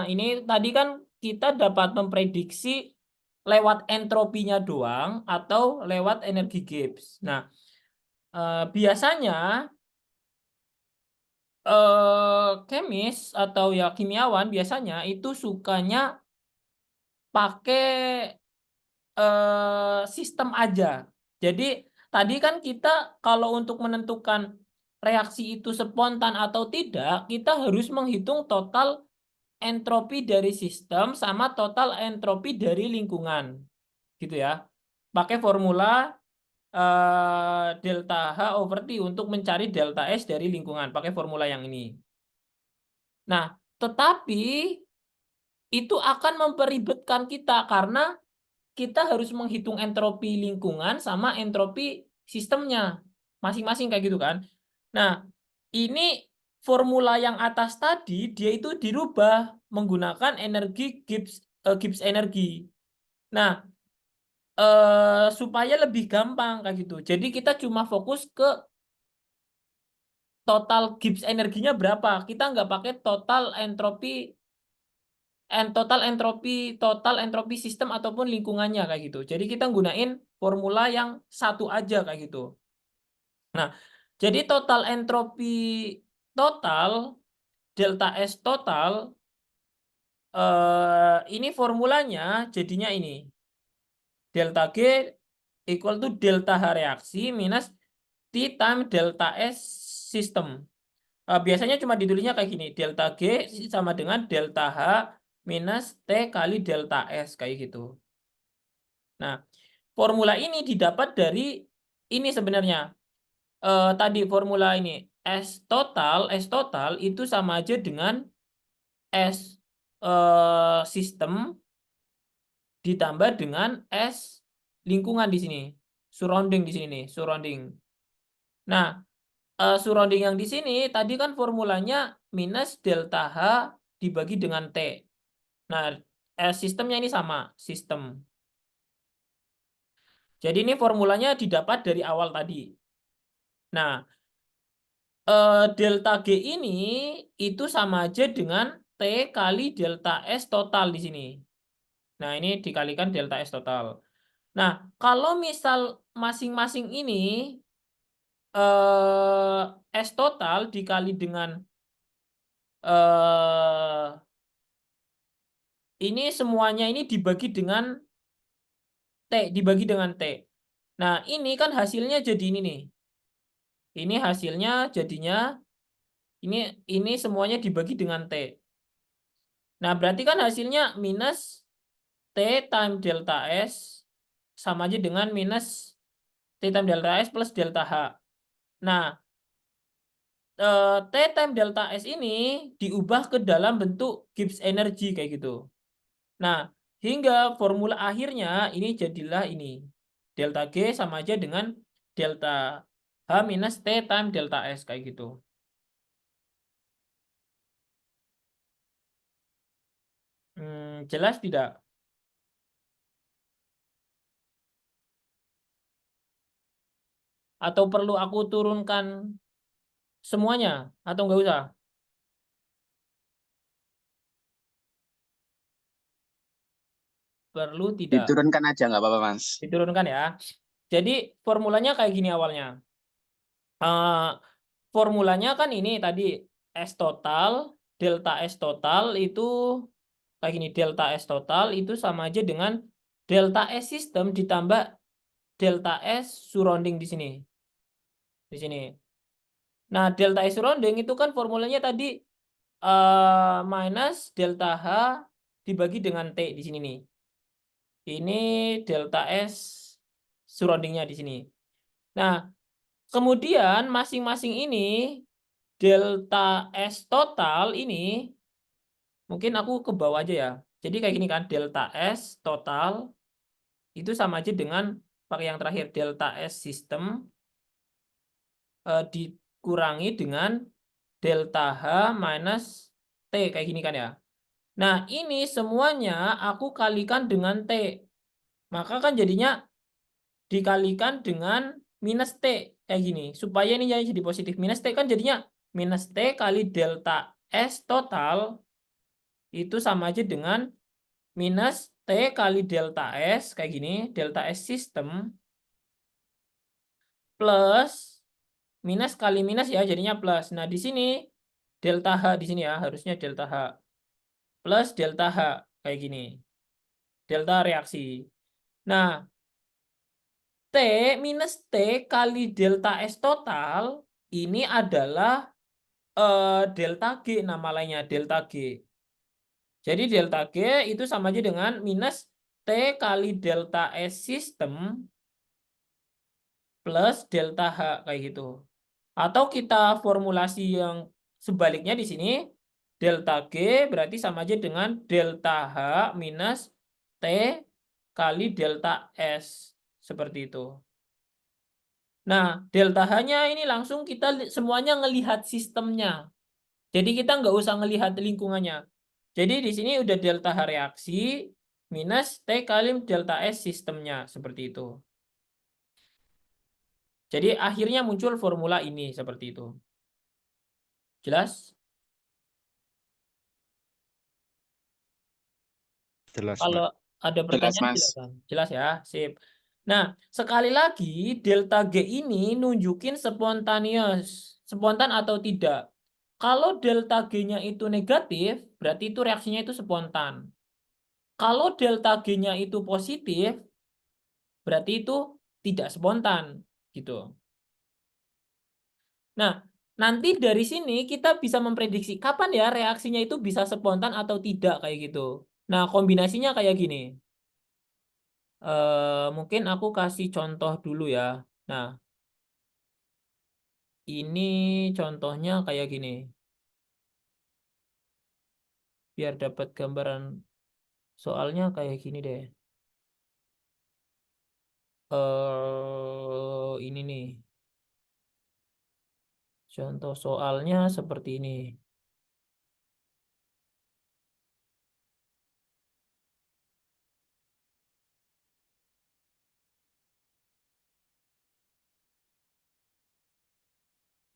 A: ini tadi kan kita dapat memprediksi lewat entropinya doang atau lewat energi Gibbs. Nah, biasanya kemis atau ya kimiawan biasanya itu sukanya pakai sistem aja. Jadi tadi kan kita kalau untuk menentukan reaksi itu spontan atau tidak, kita harus menghitung total entropi dari sistem sama total entropi dari lingkungan. Gitu ya. Pakai formula delta H over T untuk mencari delta S dari lingkungan. Pakai formula yang ini. Nah, tetapi itu akan memperibetkan kita karena kita harus menghitung entropi lingkungan sama entropi sistemnya. Masing-masing kayak gitu kan. Nah, ini formula yang atas tadi, dia itu dirubah menggunakan energi Gibbs energi. Nah, supaya lebih gampang kayak gitu. Jadi kita cuma fokus ke total Gibbs energinya berapa. Kita nggak pakai total entropi sistem ataupun lingkungannya kayak gitu. Jadi kita gunain formula yang satu aja kayak gitu. Nah, jadi total entropi total delta S total ini formulanya jadinya ini. Delta G equal to delta H reaksi minus T time delta S sistem. Biasanya cuma ditulisnya kayak gini. Delta G sama dengan delta H minus T kali delta S kayak gitu. Nah, formula ini didapat dari ini sebenarnya. Tadi formula ini S total itu sama aja dengan S sistem ditambah dengan S lingkungan di sini. Surrounding di sini nih, surrounding. Nah, surrounding yang di sini tadi kan formulanya minus delta H dibagi dengan T. Nah, sistemnya ini sama, sistem. Jadi ini formulanya didapat dari awal tadi. Nah, delta G ini itu sama aja dengan T kali delta S total di sini. Nah, ini dikalikan delta S total. Nah, kalau misal masing-masing ini S total dikali dengan ini semuanya ini dibagi dengan T, dibagi dengan T. Nah, ini kan hasilnya jadi ini nih. Ini hasilnya jadinya ini semuanya dibagi dengan T. Nah, berarti kan hasilnya minus T time delta S sama aja dengan minus T time delta S plus delta H. Nah, T time delta S ini diubah ke dalam bentuk Gibbs energy kayak gitu. Nah, hingga formula akhirnya ini jadilah ini. Delta G sama aja dengan delta H minus T time delta S kayak gitu. Jelas tidak? Atau perlu aku turunkan semuanya? Atau nggak usah? Perlu tidak?
B: Diturunkan aja nggak apa-apa, Mas.
A: Diturunkan ya. Jadi formulanya kayak gini awalnya. Formulanya kan ini tadi S total, delta S total itu kayak gini. Delta S total itu sama aja dengan delta S sistem ditambah delta S surrounding di sini. Di sini. Nah, delta S surrounding itu kan formulanya tadi minus delta H dibagi dengan T di sini nih. Ini delta S surroundingnya di sini. Nah, kemudian masing-masing ini delta S total ini mungkin aku ke bawah aja ya. Jadi kayak gini kan, delta S total itu sama aja dengan pakai yang terakhir delta S sistem dikurangi dengan delta H minus T kayak gini kan ya. Nah, ini semuanya aku kalikan dengan T. Maka kan jadinya dikalikan dengan minus T. kayak gini. Supaya ini jadi positif. Minus T kan jadinya minus T kali delta S total itu sama aja dengan minus T kali delta S, kayak gini. Delta S sistem plus minus kali minus ya, jadinya plus. Nah, di sini delta H di sini ya, harusnya delta H plus delta H, kayak gini. Delta reaksi. Nah, T minus T kali delta S total ini adalah delta G, nama lainnya delta G. Jadi delta G itu sama aja dengan minus T kali delta S sistem plus delta H, kayak gitu. Atau kita formulasi yang sebaliknya di sini, delta G berarti sama aja dengan delta H minus T kali delta S, seperti itu. Nah, delta H-nya ini langsung kita semuanya ngelihat sistemnya. Jadi kita nggak usah ngelihat lingkungannya. Jadi di sini udah delta H reaksi minus T kali delta S sistemnya, seperti itu. Jadi akhirnya muncul formula ini, seperti itu. Jelas?
C: Jelas,
A: Kalau
C: Mas.
A: ada
B: Jelas,
A: pertanyaan
B: Mas.
A: silakan. Jelas ya, sip. Nah, sekali lagi delta G ini nunjukin spontaneous, spontan atau tidak. Kalau delta G-nya itu negatif, berarti itu reaksinya itu spontan. Kalau delta G-nya itu positif, berarti itu tidak spontan, gitu. Nah, nanti dari sini kita bisa memprediksi kapan ya reaksinya itu bisa spontan atau tidak, kayak gitu. Nah, kombinasinya kayak gini. Mungkin aku kasih contoh dulu ya. Nah, ini contohnya kayak gini. Biar dapat gambaran soalnya kayak gini deh. Ini nih. Contoh soalnya seperti ini.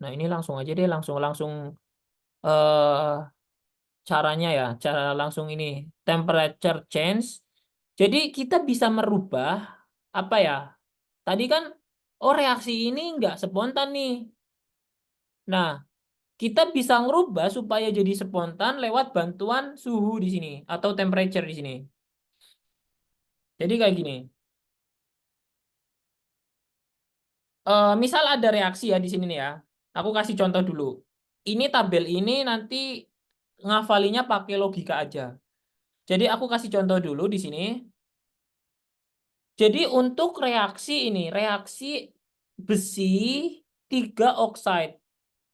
A: Nah, ini langsung aja deh, langsung eh caranya ya, cara langsung ini temperature change. Jadi kita bisa merubah apa ya? Tadi kan oh reaksi ini nggak spontan nih. Nah, kita bisa ngerubah supaya jadi spontan lewat bantuan suhu di sini atau temperature di sini. Jadi kayak gini. Misal ada reaksi ya di sini nih ya. Aku kasih contoh dulu. Ini tabel ini nanti ngafalinya pakai logika aja. Jadi aku kasih contoh dulu di sini. Jadi untuk reaksi ini, reaksi besi 3 oxide.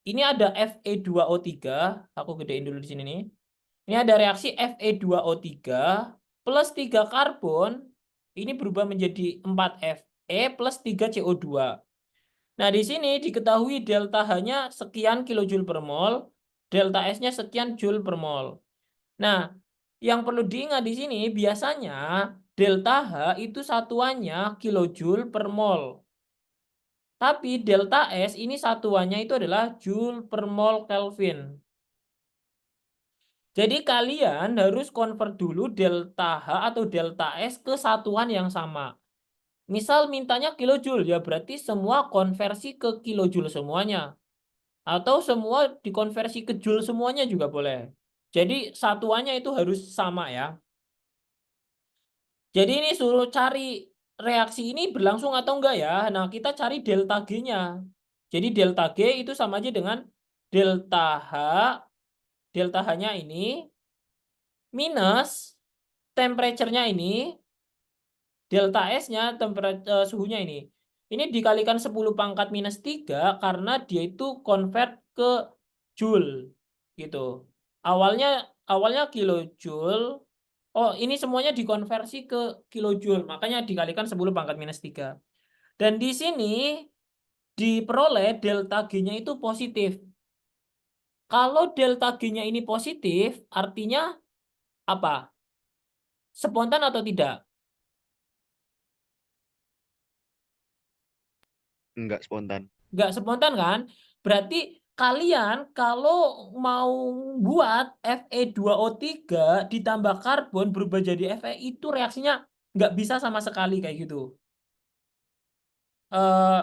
A: Ini ada Fe2O3, aku gedein dulu di sini nih. Ini ada reaksi Fe2O3 plus 3 karbon, ini berubah menjadi 4 Fe plus 3 CO2. Nah, di sini diketahui delta H-nya sekian kilojoule per mol, delta S-nya sekian joule per mol. Nah, yang perlu diingat di sini biasanya delta H itu satuannya kilojoule per mol. Tapi delta S ini satuannya itu adalah joule per mol Kelvin. Jadi kalian harus convert dulu delta H atau delta S ke satuan yang sama. Misal mintanya kilojoule, ya berarti semua konversi ke kilojoule semuanya. Atau semua dikonversi ke joule semuanya juga boleh. Jadi satuannya itu harus sama ya. Jadi ini suruh cari reaksi ini berlangsung atau enggak ya. Nah, kita cari delta G-nya. Jadi delta G itu sama aja dengan delta H, delta H-nya ini minus temperature-nya ini, delta S-nya suhunya ini. Ini dikalikan 10 pangkat minus 3 karena dia itu convert ke joule gitu. Awalnya kilojoule. Oh, ini semuanya dikonversi ke kilojoule, makanya dikalikan 10 pangkat minus 3. Dan di sini diperoleh delta G-nya itu positif. Kalau delta G-nya ini positif, artinya apa? Spontan atau tidak?
C: Enggak spontan.
A: Nggak spontan kan? Berarti kalian kalau mau buat Fe2O3 ditambah karbon berubah jadi Fe itu reaksinya nggak bisa sama sekali kayak gitu. Eh,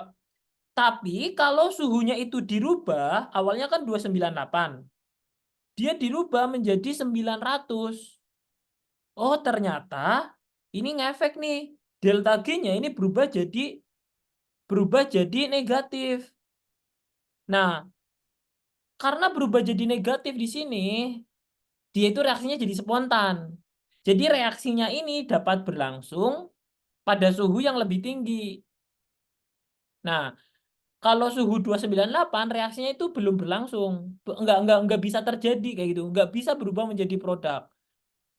A: tapi kalau suhunya itu dirubah, awalnya kan 298. Dia dirubah menjadi 900. Oh, ternyata ini ngefek nih. Delta G-nya ini berubah jadi negatif. Nah, karena berubah jadi negatif di sini, dia itu reaksinya jadi spontan. Jadi reaksinya ini dapat berlangsung pada suhu yang lebih tinggi. Nah, kalau suhu 298 reaksinya itu belum berlangsung. Enggak bisa terjadi kayak gitu. Enggak bisa berubah menjadi produk.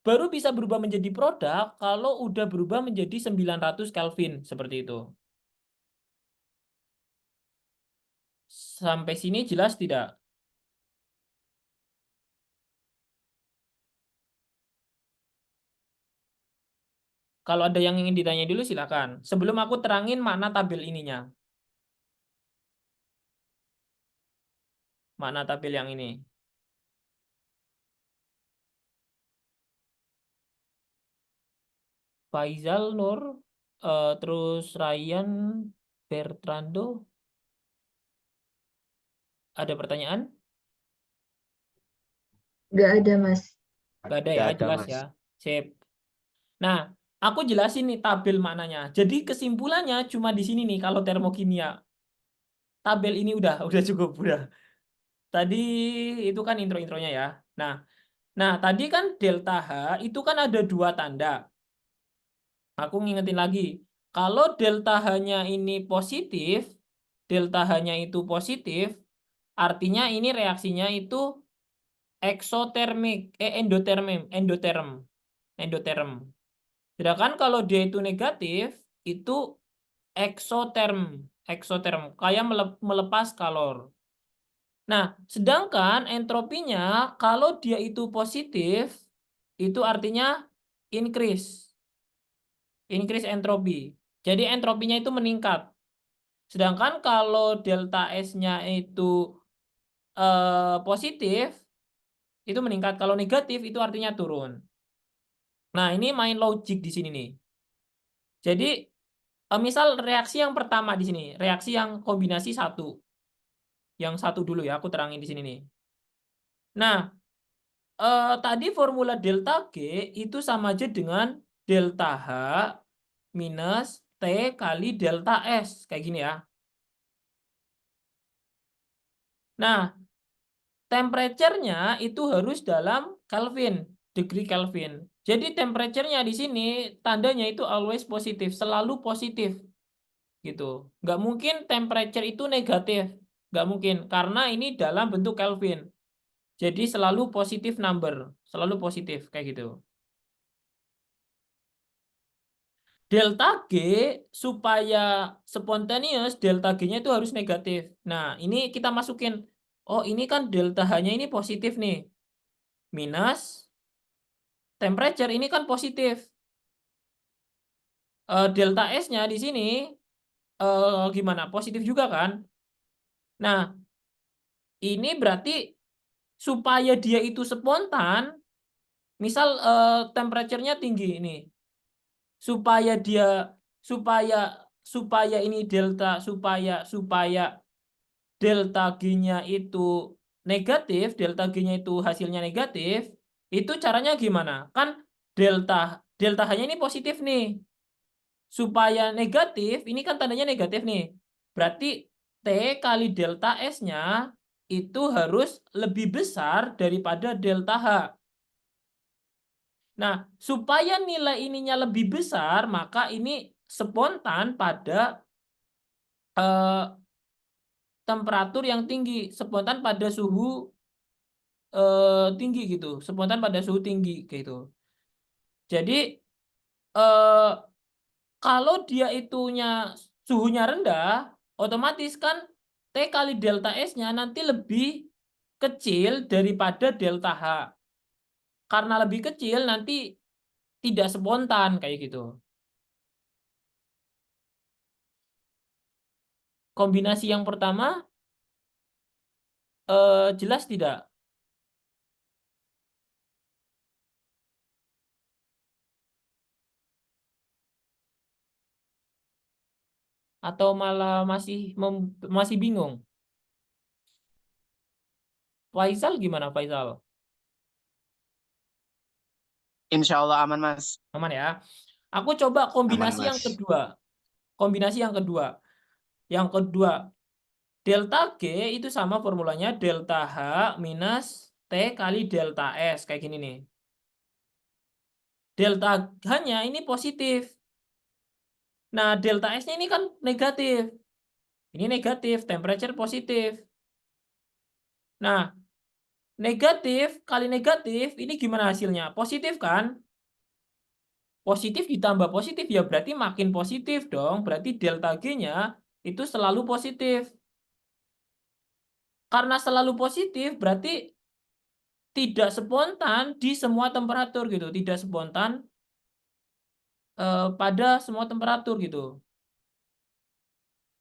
A: Baru bisa berubah menjadi produk kalau udah berubah menjadi 900 Kelvin seperti itu. Sampai sini jelas tidak? Kalau ada yang ingin ditanya dulu silakan. Sebelum aku terangin makna tabel ininya. Makna tabel yang ini. Faizal Nur, terus Ryan Bertrando, ada pertanyaan?
D: Nggak ada, Mas.
A: Gak ada ya,
C: Nggak ada,
A: jelas
C: Mas.
A: ya. Sip. Nah, aku jelasin nih tabel maknanya. Jadi kesimpulannya cuma di sini nih kalau termokimia. Tabel ini udah cukup, udah. Tadi itu kan intro-intronya ya. Nah, tadi kan delta H itu kan ada dua tanda. Aku ngingetin lagi. Kalau delta H-nya ini positif, delta H-nya itu positif, artinya ini reaksinya itu eksotermik, endoterm. Sedangkan kalau dia itu negatif, itu eksoterm, kayak melepas kalor. Nah, sedangkan entropinya kalau dia itu positif, itu artinya increase entropi. Jadi entropinya itu meningkat. Sedangkan kalau delta S-nya itu positif, itu meningkat. Kalau negatif itu artinya turun. Nah, ini main logik di sini nih. Jadi, misal reaksi yang pertama di sini, reaksi yang kombinasi satu. Yang satu dulu ya, aku terangin di sini nih. Nah, tadi formula delta G itu sama aja dengan delta H minus T kali delta S. Kayak gini ya. Nah, temperature-nya itu harus dalam Kelvin, degree Kelvin. Jadi temperature-nya di sini tandanya itu always positif, selalu positif gitu. Nggak mungkin temperature itu negatif, nggak mungkin karena ini dalam bentuk Kelvin. Jadi selalu positif number, selalu positif kayak gitu. Delta G supaya spontaneous delta G-nya itu harus negatif. Nah, ini kita masukin. Oh, ini kan delta H-nya ini positif nih. Minus temperature ini kan positif. Delta S-nya di sini gimana? Positif juga kan? Nah, ini berarti supaya dia itu spontan, misal temperature-nya tinggi ini. Supaya dia supaya supaya ini supaya delta G-nya itu negatif, delta G-nya itu hasilnya negatif, itu caranya gimana? Kan delta delta H-nya ini positif nih. Supaya negatif, ini kan tandanya negatif nih. Berarti T kali delta S-nya itu harus lebih besar daripada delta H. Nah, supaya nilai ininya lebih besar, maka ini spontan pada temperatur yang tinggi, spontan pada suhu tinggi gitu, spontan pada suhu tinggi gitu. Jadi eh, kalau dia itunya suhunya rendah, otomatis kan T kali delta S-nya nanti lebih kecil daripada delta H. Karena lebih kecil nanti tidak spontan kayak gitu. kombinasi yang pertama jelas tidak? Atau malah masih bingung? Faisal gimana Faisal?
B: Insya Allah aman, Mas.
A: Aman ya? Aku coba
C: Aman,
A: kombinasi yang
C: Mas.
A: kedua. Kombinasi yang kedua. Yang kedua, delta G itu sama formulanya delta H minus T kali delta S. Kayak gini nih. Delta H-nya ini positif. Nah, delta S-nya ini kan negatif. Ini negatif, temperature positif. Nah, negatif kali negatif, ini gimana hasilnya? Positif kan? Positif ditambah positif ya berarti makin positif dong. Berarti delta G-nya itu selalu positif. Karena selalu positif berarti tidak spontan di semua temperatur gitu. Tidak spontan pada semua temperatur gitu.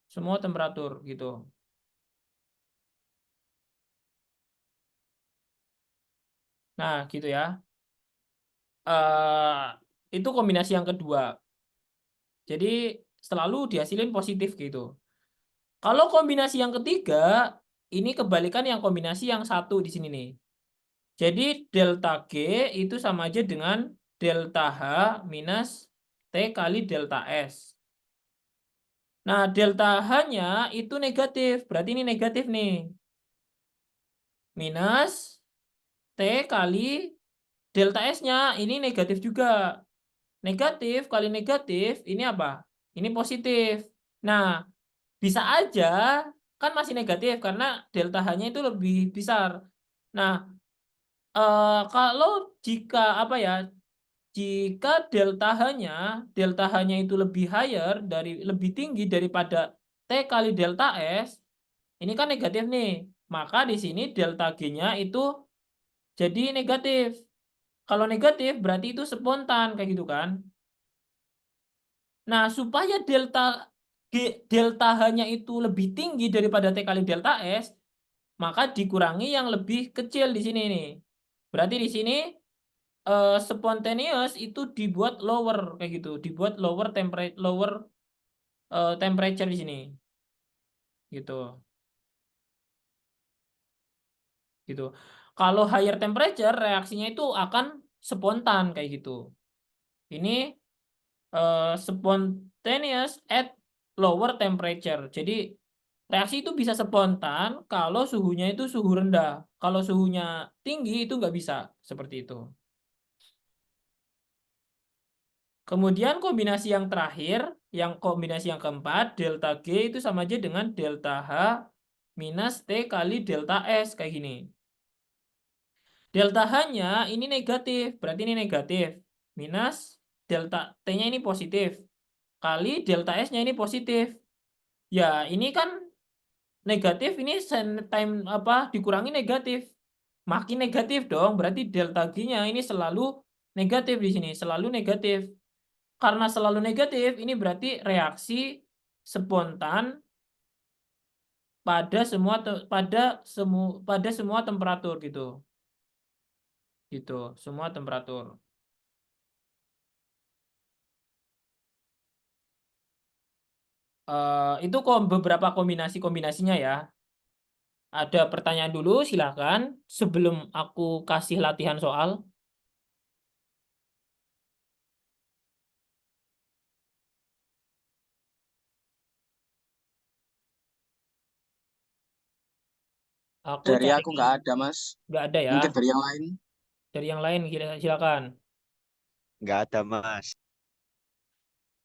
A: Semua temperatur gitu. Nah, gitu ya. Eh itu kombinasi yang kedua. Jadi selalu dihasilin positif gitu. Kalau kombinasi yang ketiga, ini kebalikan yang kombinasi yang satu di sini nih. Jadi delta G itu sama aja dengan delta H minus T kali delta S. Nah, delta H-nya itu negatif. Berarti ini negatif nih. Minus T kali delta S-nya ini negatif juga. Negatif kali negatif, ini apa? Ini positif. Nah, bisa aja kan masih negatif karena delta H-nya itu lebih besar. Nah, kalau jika apa ya? Jika delta H-nya itu lebih higher lebih tinggi daripada T kali delta S, ini kan negatif nih. Maka di sini delta G-nya itu jadi negatif. Kalau negatif berarti itu spontan kayak gitu kan. Nah, supaya delta H-nya itu lebih tinggi daripada T kali delta S, maka dikurangi yang lebih kecil di sini nih. Berarti di sini spontaneous itu dibuat lower kayak gitu, dibuat lower temperature di sini. Gitu. Gitu. Kalau higher temperature reaksinya itu akan spontan kayak gitu. Ini spontaneous at lower temperature. Jadi reaksi itu bisa spontan kalau suhunya itu suhu rendah. Kalau suhunya tinggi itu nggak bisa seperti itu. Kemudian kombinasi yang terakhir, yang kombinasi yang keempat, delta G itu sama aja dengan delta H minus T kali delta S kayak gini. Delta H-nya ini negatif, berarti ini negatif. Minus delta T-nya ini positif. Kali delta S-nya ini positif. Ya, ini kan negatif, ini time apa dikurangi negatif. Makin negatif dong, berarti delta G-nya ini selalu negatif di sini, selalu negatif. Karena selalu negatif, ini berarti reaksi spontan pada semua temperatur gitu. Gitu, semua temperatur. Itu beberapa kombinasinya ya. Ada pertanyaan dulu, silakan. Sebelum aku kasih latihan soal, aku
B: Dari
A: cari
B: aku nggak ada, Mas.
A: nggak ada ya.
B: Mungkin dari yang lain.
A: Dari yang lain silakan.
C: Nggak ada, Mas.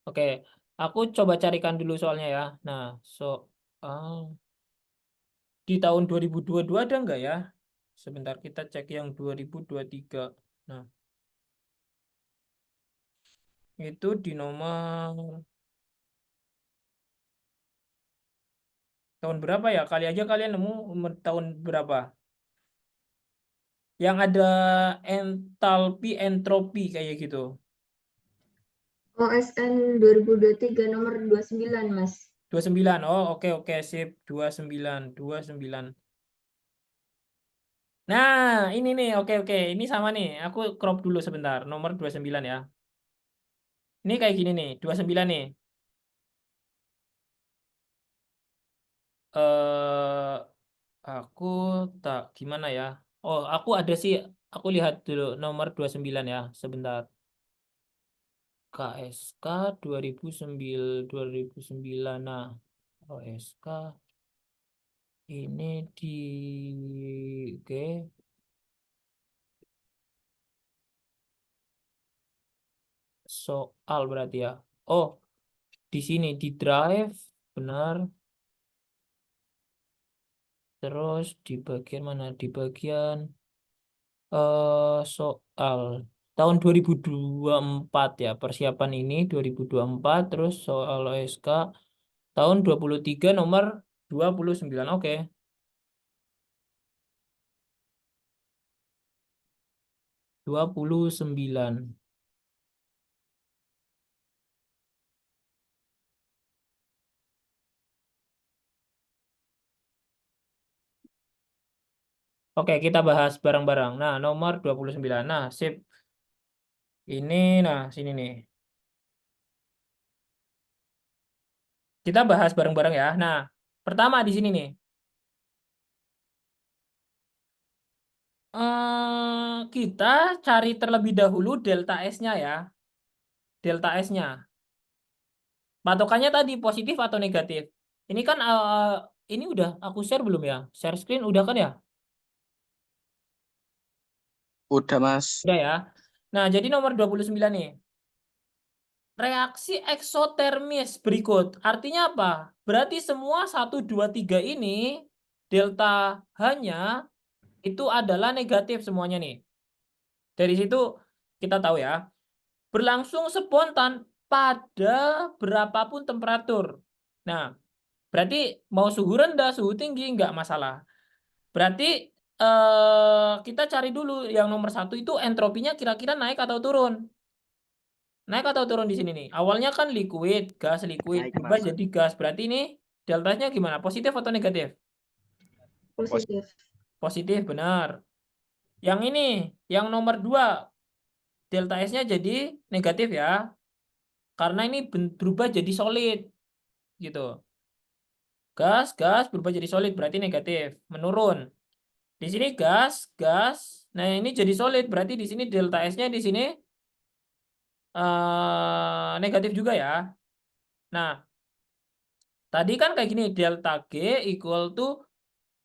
A: Oke, aku coba carikan dulu soalnya ya. Nah, soal di tahun 2022 ada nggak ya? Sebentar kita cek yang 2023. Nah, itu di nomor tahun berapa ya? Kali aja kalian nemu tahun berapa? Yang ada entalpi entropi kayak gitu.
D: OSN 2023 nomor 29, Mas.
A: 29. Oh, oke oke sip. 29, 29. Nah, ini nih, oke oke. Ini sama nih. Aku crop dulu sebentar. Nomor 29 ya. Ini kayak gini nih, 29 nih. Eh aku tak gimana ya? Oh, aku ada sih. Aku lihat dulu nomor 29 ya, sebentar. KSK 2009 2009. Nah, OSK ini di oke, soal berarti ya. Oh, di sini di drive benar. Terus di bagian mana? Di bagian soal tahun 2024 ya. Persiapan ini 2024 terus soal OSK tahun 23 nomor 29. Oke. 29. Oke, kita bahas bareng-bareng. Nah, nomor 29. Nah, sip. Ini, nah, sini nih. Kita bahas bareng-bareng ya. Nah, pertama di sini nih. Kita cari terlebih dahulu delta S-nya ya. Delta S-nya. Patokannya tadi positif atau negatif. Ini kan ini udah aku share belum ya? Share screen udah kan ya?
B: Udah Mas.
A: Udah ya. Nah, jadi nomor 29 nih. Reaksi eksotermis berikut. Artinya apa? Berarti semua 1, 2, 3 ini delta H-nya itu adalah negatif semuanya nih. Dari situ kita tahu ya. Berlangsung spontan pada berapapun temperatur. Nah, berarti mau suhu rendah, suhu tinggi, nggak masalah. Berarti kita cari dulu yang nomor 1 itu entropinya kira-kira naik atau turun. Naik atau turun di sini nih. Awalnya kan liquid, gas, liquid,
C: Naik,
A: berubah
C: Mas.
A: jadi gas. Berarti ini deltanya gimana? Positif atau negatif?
D: Positif.
A: Positif, benar. Yang ini, yang nomor 2, delta S-nya jadi negatif ya. Karena ini berubah jadi solid. Gitu. Gas, gas berubah jadi solid, berarti negatif. Menurun. Di sini gas, gas. Nah, ini jadi solid, berarti di sini delta S-nya di sini negatif juga ya. Nah, tadi kan kayak gini, delta G equal to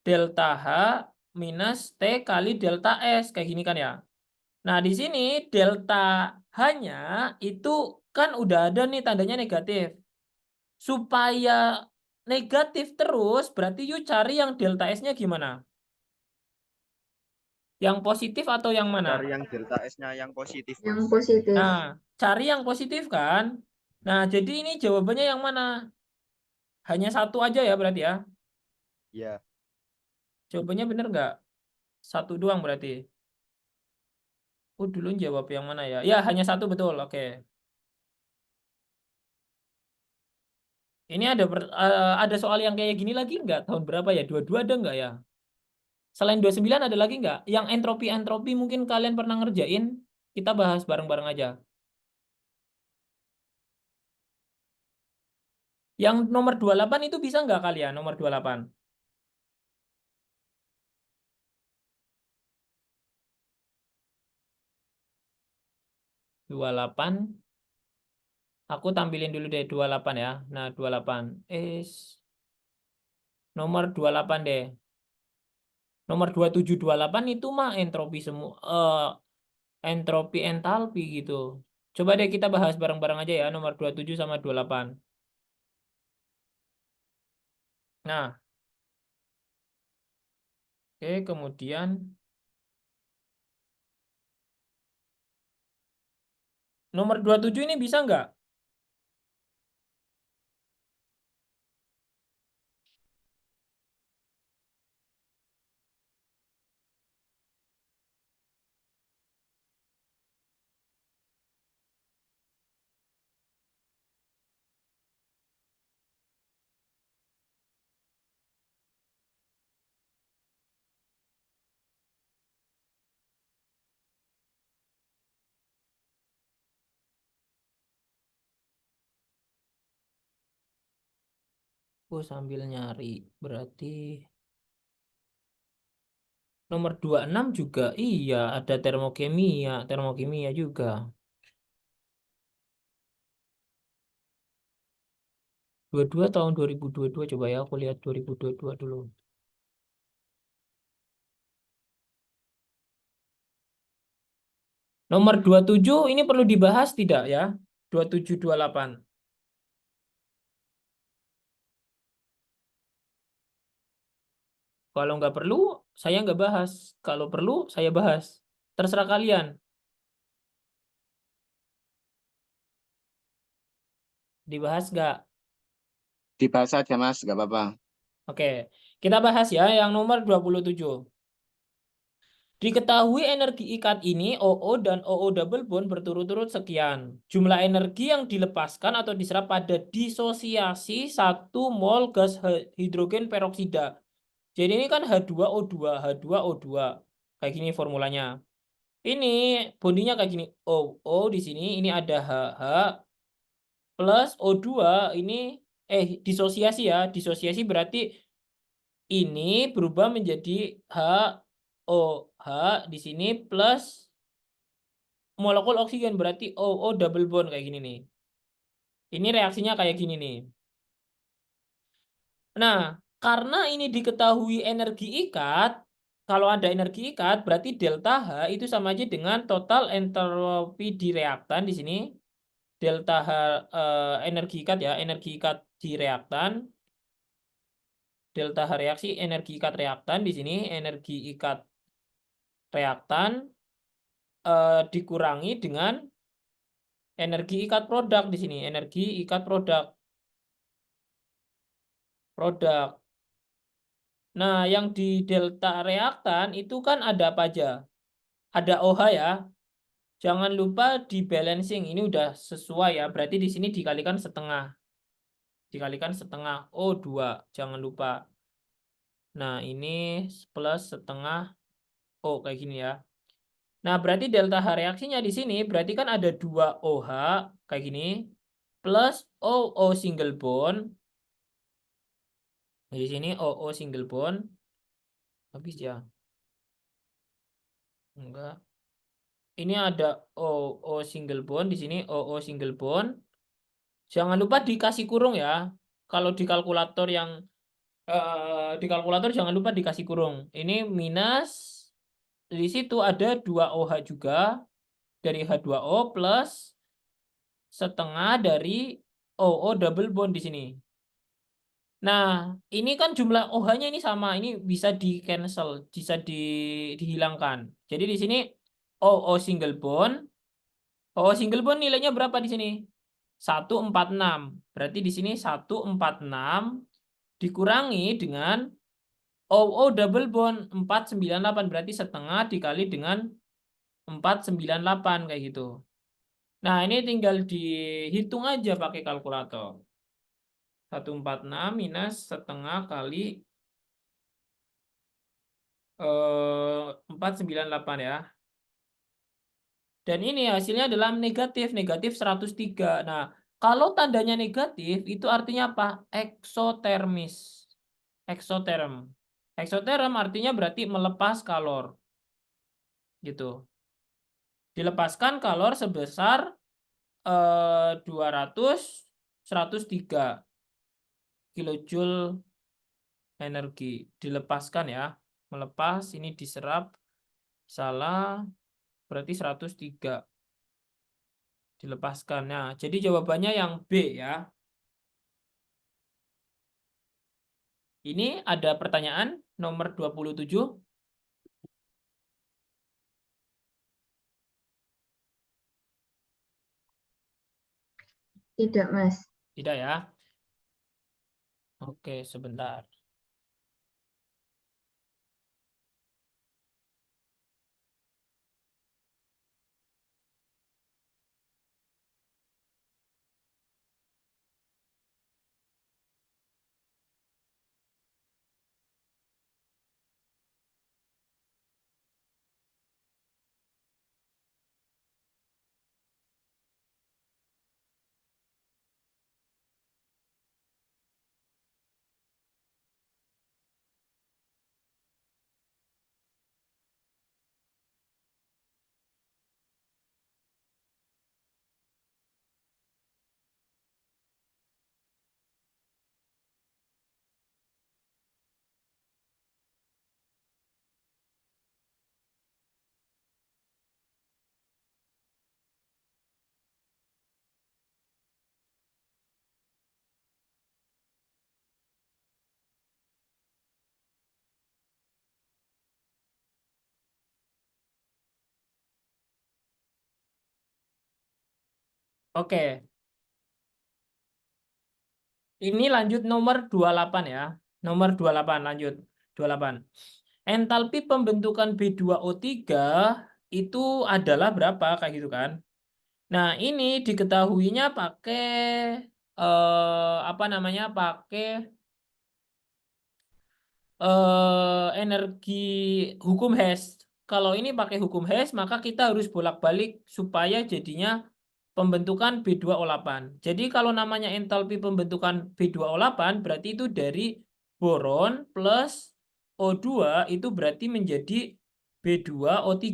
A: delta H minus T kali delta S. Kayak gini kan ya. Nah, di sini delta H-nya itu kan udah ada nih tandanya negatif. Supaya negatif terus, berarti yuk cari yang delta S-nya gimana? Yang positif atau yang mana?
C: Cari yang delta S-nya yang positif,
D: Yang
C: Mas.
D: positif.
A: Nah, cari yang positif kan? Nah, jadi ini jawabannya yang mana? Hanya satu aja ya berarti ya.
C: Ya,
A: Jawabannya bener nggak? Satu doang berarti. Oh, dulu jawab yang mana ya? Ya, hanya satu betul. Oke. Ini ada soal yang kayak gini lagi nggak? Tahun berapa ya? 22 ada nggak ya? Selain 29 ada lagi nggak? Yang entropi-entropi mungkin kalian pernah ngerjain. Kita bahas bareng-bareng aja. Yang nomor 28 itu bisa nggak kalian? Nomor 28. 28. Aku tampilin dulu deh 28 ya. Nah, 28. Nomor 28 deh. Nomor 27, 28 itu mah entropi semua. Entropi entalpi gitu. Coba deh kita bahas bareng-bareng aja ya. Nomor 27 sama 28. Nah, oke, kemudian nomor 27 ini bisa nggak? Aku sambil nyari. Berarti nomor 26 juga iya, ada termokimia, termokimia juga. Dua-dua tahun 2022 coba ya aku lihat 2022 dulu. Nomor 27 ini perlu dibahas tidak ya? 27 28. Kalau nggak perlu, saya nggak bahas. Kalau perlu, saya bahas. Terserah kalian. Dibahas nggak?
B: Dibahas aja Mas, nggak apa-apa.
A: Oke, kita bahas ya yang nomor 27. Diketahui energi ikat ini OO dan OO double bond berturut-turut sekian. Jumlah energi yang dilepaskan atau diserap pada disosiasi 1 mol gas hidrogen peroksida. Jadi ini kan H2O2, H2O2. Kayak gini formulanya. Ini bondingnya kayak gini. OO di sini ini ada HH plus O2 ini disosiasi ya. Disosiasi berarti ini berubah menjadi HOH di sini plus molekul oksigen berarti OO double bond kayak gini nih. Ini reaksinya kayak gini nih. Nah, karena ini diketahui energi ikat, kalau ada energi ikat berarti delta H itu sama aja dengan total entropi di reaktan di sini. Delta H energi ikat ya, energi ikat di reaktan. Delta H reaksi energi ikat reaktan di sini, energi ikat reaktan dikurangi dengan energi ikat produk di sini, energi ikat produk. Nah, yang di delta reaktan itu kan ada apa aja? Ada OH ya. Jangan lupa di balancing. Ini udah sesuai ya. Berarti di sini dikalikan setengah. Dikalikan setengah O2. Jangan lupa. Nah, ini plus setengah O kayak gini ya. Nah, berarti delta H reaksinya di sini berarti kan ada 2 OH kayak gini plus OO single bond. Di sini OO single bond. Habis ya. Enggak. Ini ada OO single bond di sini OO single bond. Jangan lupa dikasih kurung ya. Kalau di kalkulator yang di kalkulator jangan lupa dikasih kurung. Ini minus di situ ada 2 OH juga dari H2O plus setengah dari OO double bond di sini. Nah, ini kan jumlah OH-nya ini sama, ini bisa di cancel, bisa dihilangkan. Jadi di sini OO single bond, OO single bond nilainya berapa di sini? 146. Berarti di sini 146 dikurangi dengan OO double bond 498 berarti setengah dikali dengan 498 kayak gitu. Nah, ini tinggal dihitung aja pakai kalkulator. 146 minus setengah kali 498 ya. Dan ini hasilnya adalah negatif, negatif 103. Nah, kalau tandanya negatif itu artinya apa? Eksotermis. Eksoterm. Eksoterm artinya berarti melepas kalor. Gitu. Dilepaskan kalor sebesar 200 103 kilojoule energi. Dilepaskan ya. Melepas ini diserap salah berarti 103 dilepaskan. Nah, jadi jawabannya yang B ya. Ini ada pertanyaan nomor 27.
D: Tidak, Mas.
A: Tidak ya. Oke, sebentar. Oke. Ini lanjut nomor 28 ya. Nomor 28 lanjut. 28. Entalpi pembentukan B2O3 itu adalah berapa kayak gitu kan. Nah, ini diketahuinya pakai apa namanya? Pakai energi hukum Hess. Kalau ini pakai hukum Hess, maka kita harus bolak-balik supaya jadinya pembentukan B2O8. Jadi kalau namanya entalpi pembentukan B2O8 berarti itu dari boron plus O2 itu berarti menjadi B2O3.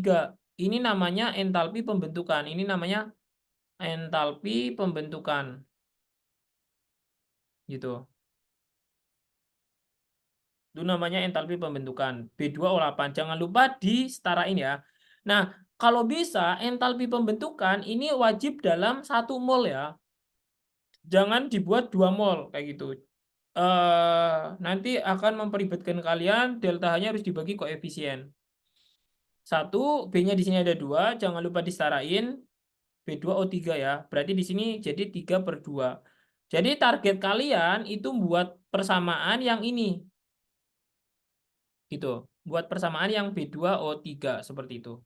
A: Ini namanya entalpi pembentukan. Ini namanya entalpi pembentukan. Gitu. Itu namanya entalpi pembentukan B2O8. Jangan lupa disetarain ya. Nah, kalau bisa entalpi pembentukan ini wajib dalam 1 mol ya. Jangan dibuat 2 mol kayak gitu. Nanti akan memperibetkan kalian, delta H-nya harus dibagi koefisien. 1, B-nya di sini ada 2, jangan lupa disetarain. B2O3 ya. Berarti di sini jadi 3/2. Jadi target kalian itu buat persamaan yang ini. Gitu. Buat persamaan yang B2O3 seperti itu.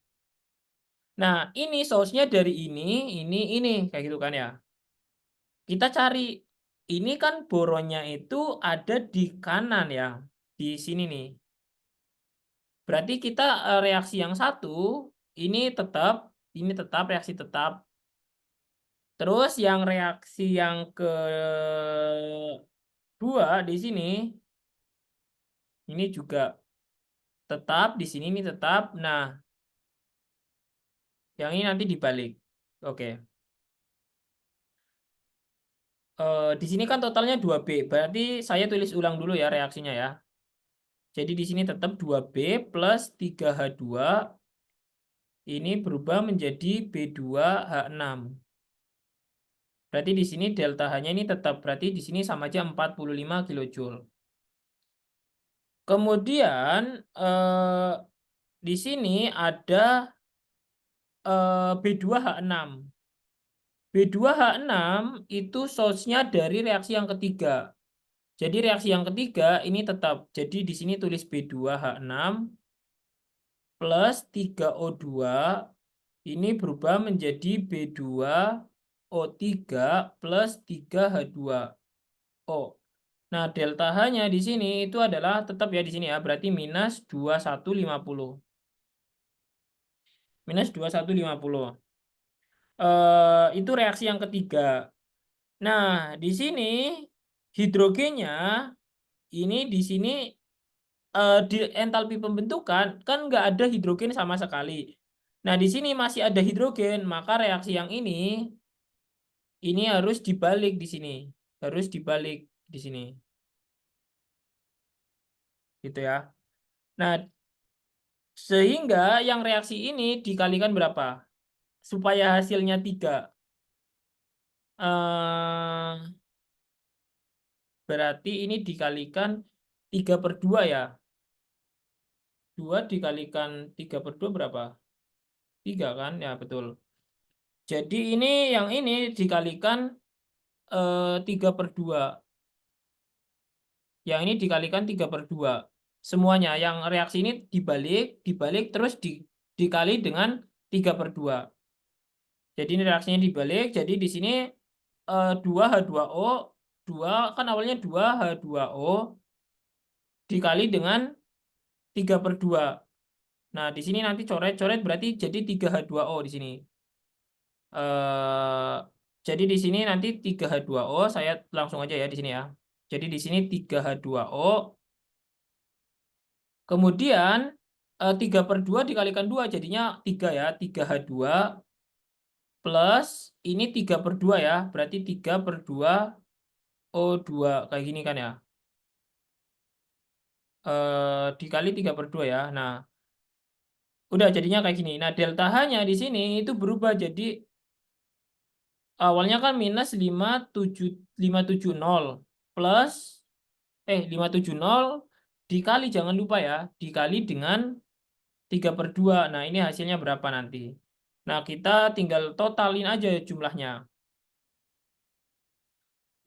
A: Nah, ini source-nya dari ini kayak gitu kan ya. Kita cari, ini kan boronnya itu ada di kanan ya, di sini nih. Berarti kita reaksi yang satu, ini tetap reaksi tetap. Terus yang reaksi yang kedua di sini, ini juga tetap, di sini ini tetap. Nah, yang ini nanti dibalik. Oke. Di sini kan totalnya 2B, berarti saya tulis ulang dulu ya reaksinya ya. Jadi di sini tetap 2B plus 3H2 ini berubah menjadi B2H6. Berarti di sini delta H-nya ini tetap, berarti di sini sama aja 45 kilojoule. Kemudian di sini ada B2H6. B2H6 itu source-nya dari reaksi yang ketiga. Jadi reaksi yang ketiga ini tetap. Jadi di sini tulis B2H6 plus 3O2 ini berubah menjadi B2O3 plus 3H2O. Nah, delta H-nya di sini itu adalah tetap ya di sini ya, berarti minus 2150. Minus 2150. Itu reaksi yang ketiga. Nah, di sini hidrogennya ini di sini di entalpi pembentukan kan nggak ada hidrogen sama sekali. Nah, di sini masih ada hidrogen, maka reaksi yang ini harus dibalik di sini. Harus dibalik di sini. Gitu ya. Nah, sehingga yang reaksi ini dikalikan berapa? Supaya hasilnya 3. Berarti ini dikalikan 3/2 ya. 2 dikalikan 3/2 berapa? 3 kan? Ya, betul. Jadi ini yang ini dikalikan 3/2. Yang ini dikalikan 3/2. Semuanya yang reaksi ini dibalik terus dikali dengan 3/2. Jadi ini reaksinya dibalik. Jadi di sini 2H2O 2 kan awalnya 2H2O dikali dengan 3/2. Nah, di sini nanti coret-coret berarti jadi 3H2O di sini. Jadi di sini nanti 3H2O, saya langsung aja ya di sini ya. Jadi di sini 3H2O. Kemudian 3/2 dikalikan 2 jadinya 3 ya. 3H2 plus ini 3/2 ya. Berarti 3/2 O2 kayak gini kan ya. Dikali 3/2 ya. Nah, udah jadinya kayak gini. Nah, delta H-nya di sini itu berubah jadi awalnya kan minus 570 plus 570 dikali, jangan lupa ya, dikali dengan 3/2. Nah, ini hasilnya berapa nanti? Nah, kita tinggal totalin aja jumlahnya.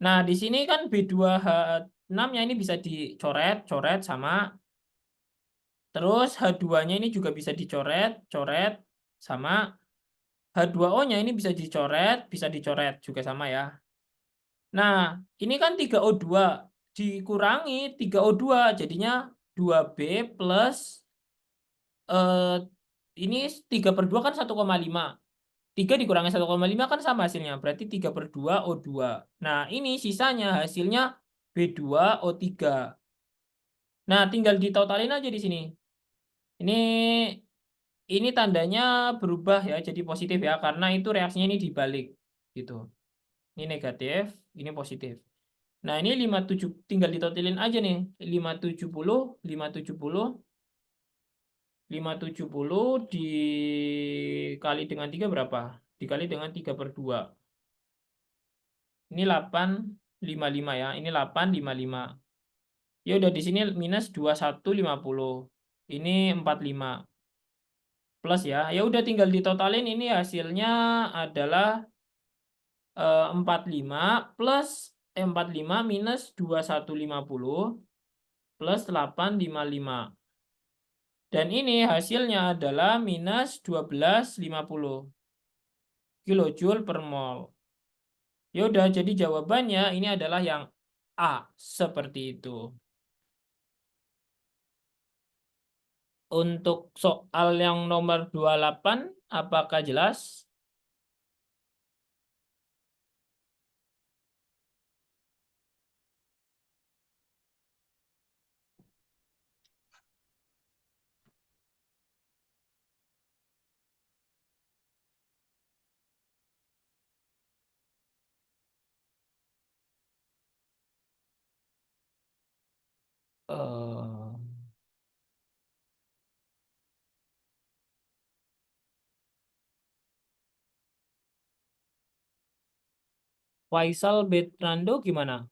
A: Nah, di sini kan B2H6-nya ini bisa dicoret sama. Terus H2-nya ini juga bisa coret sama. H2O-nya ini bisa dicoret juga sama ya. Nah, ini kan 3O2 dikurangi 3O2 jadinya 2B plus ini 3/2 kan 1,5. 3 dikurangi 1,5 kan sama hasilnya. Berarti 3/2 O2. Nah, ini sisanya hasilnya B2O3. Nah, tinggal ditotalin aja di sini. Ini tandanya berubah ya jadi positif ya karena itu reaksinya ini dibalik gitu. Ini negatif, ini positif. Nah, ini 57 tinggal ditotalin aja nih. 570 570 570 dikali dengan 3 berapa? Dikali dengan 3/2. Ini 855 ya. Ini 855. Ya udah di sini minus 2150. Ini 45 plus ya. Ya udah tinggal ditotalin ini hasilnya adalah 45 plus 45 minus 2150 plus 855. Dan ini hasilnya adalah minus 1250 kilojoule per mol. Ya udah, jadi jawabannya ini adalah yang A, seperti itu. Untuk soal yang nomor 28, apakah jelas? Eh, Faisal Betrando gimana?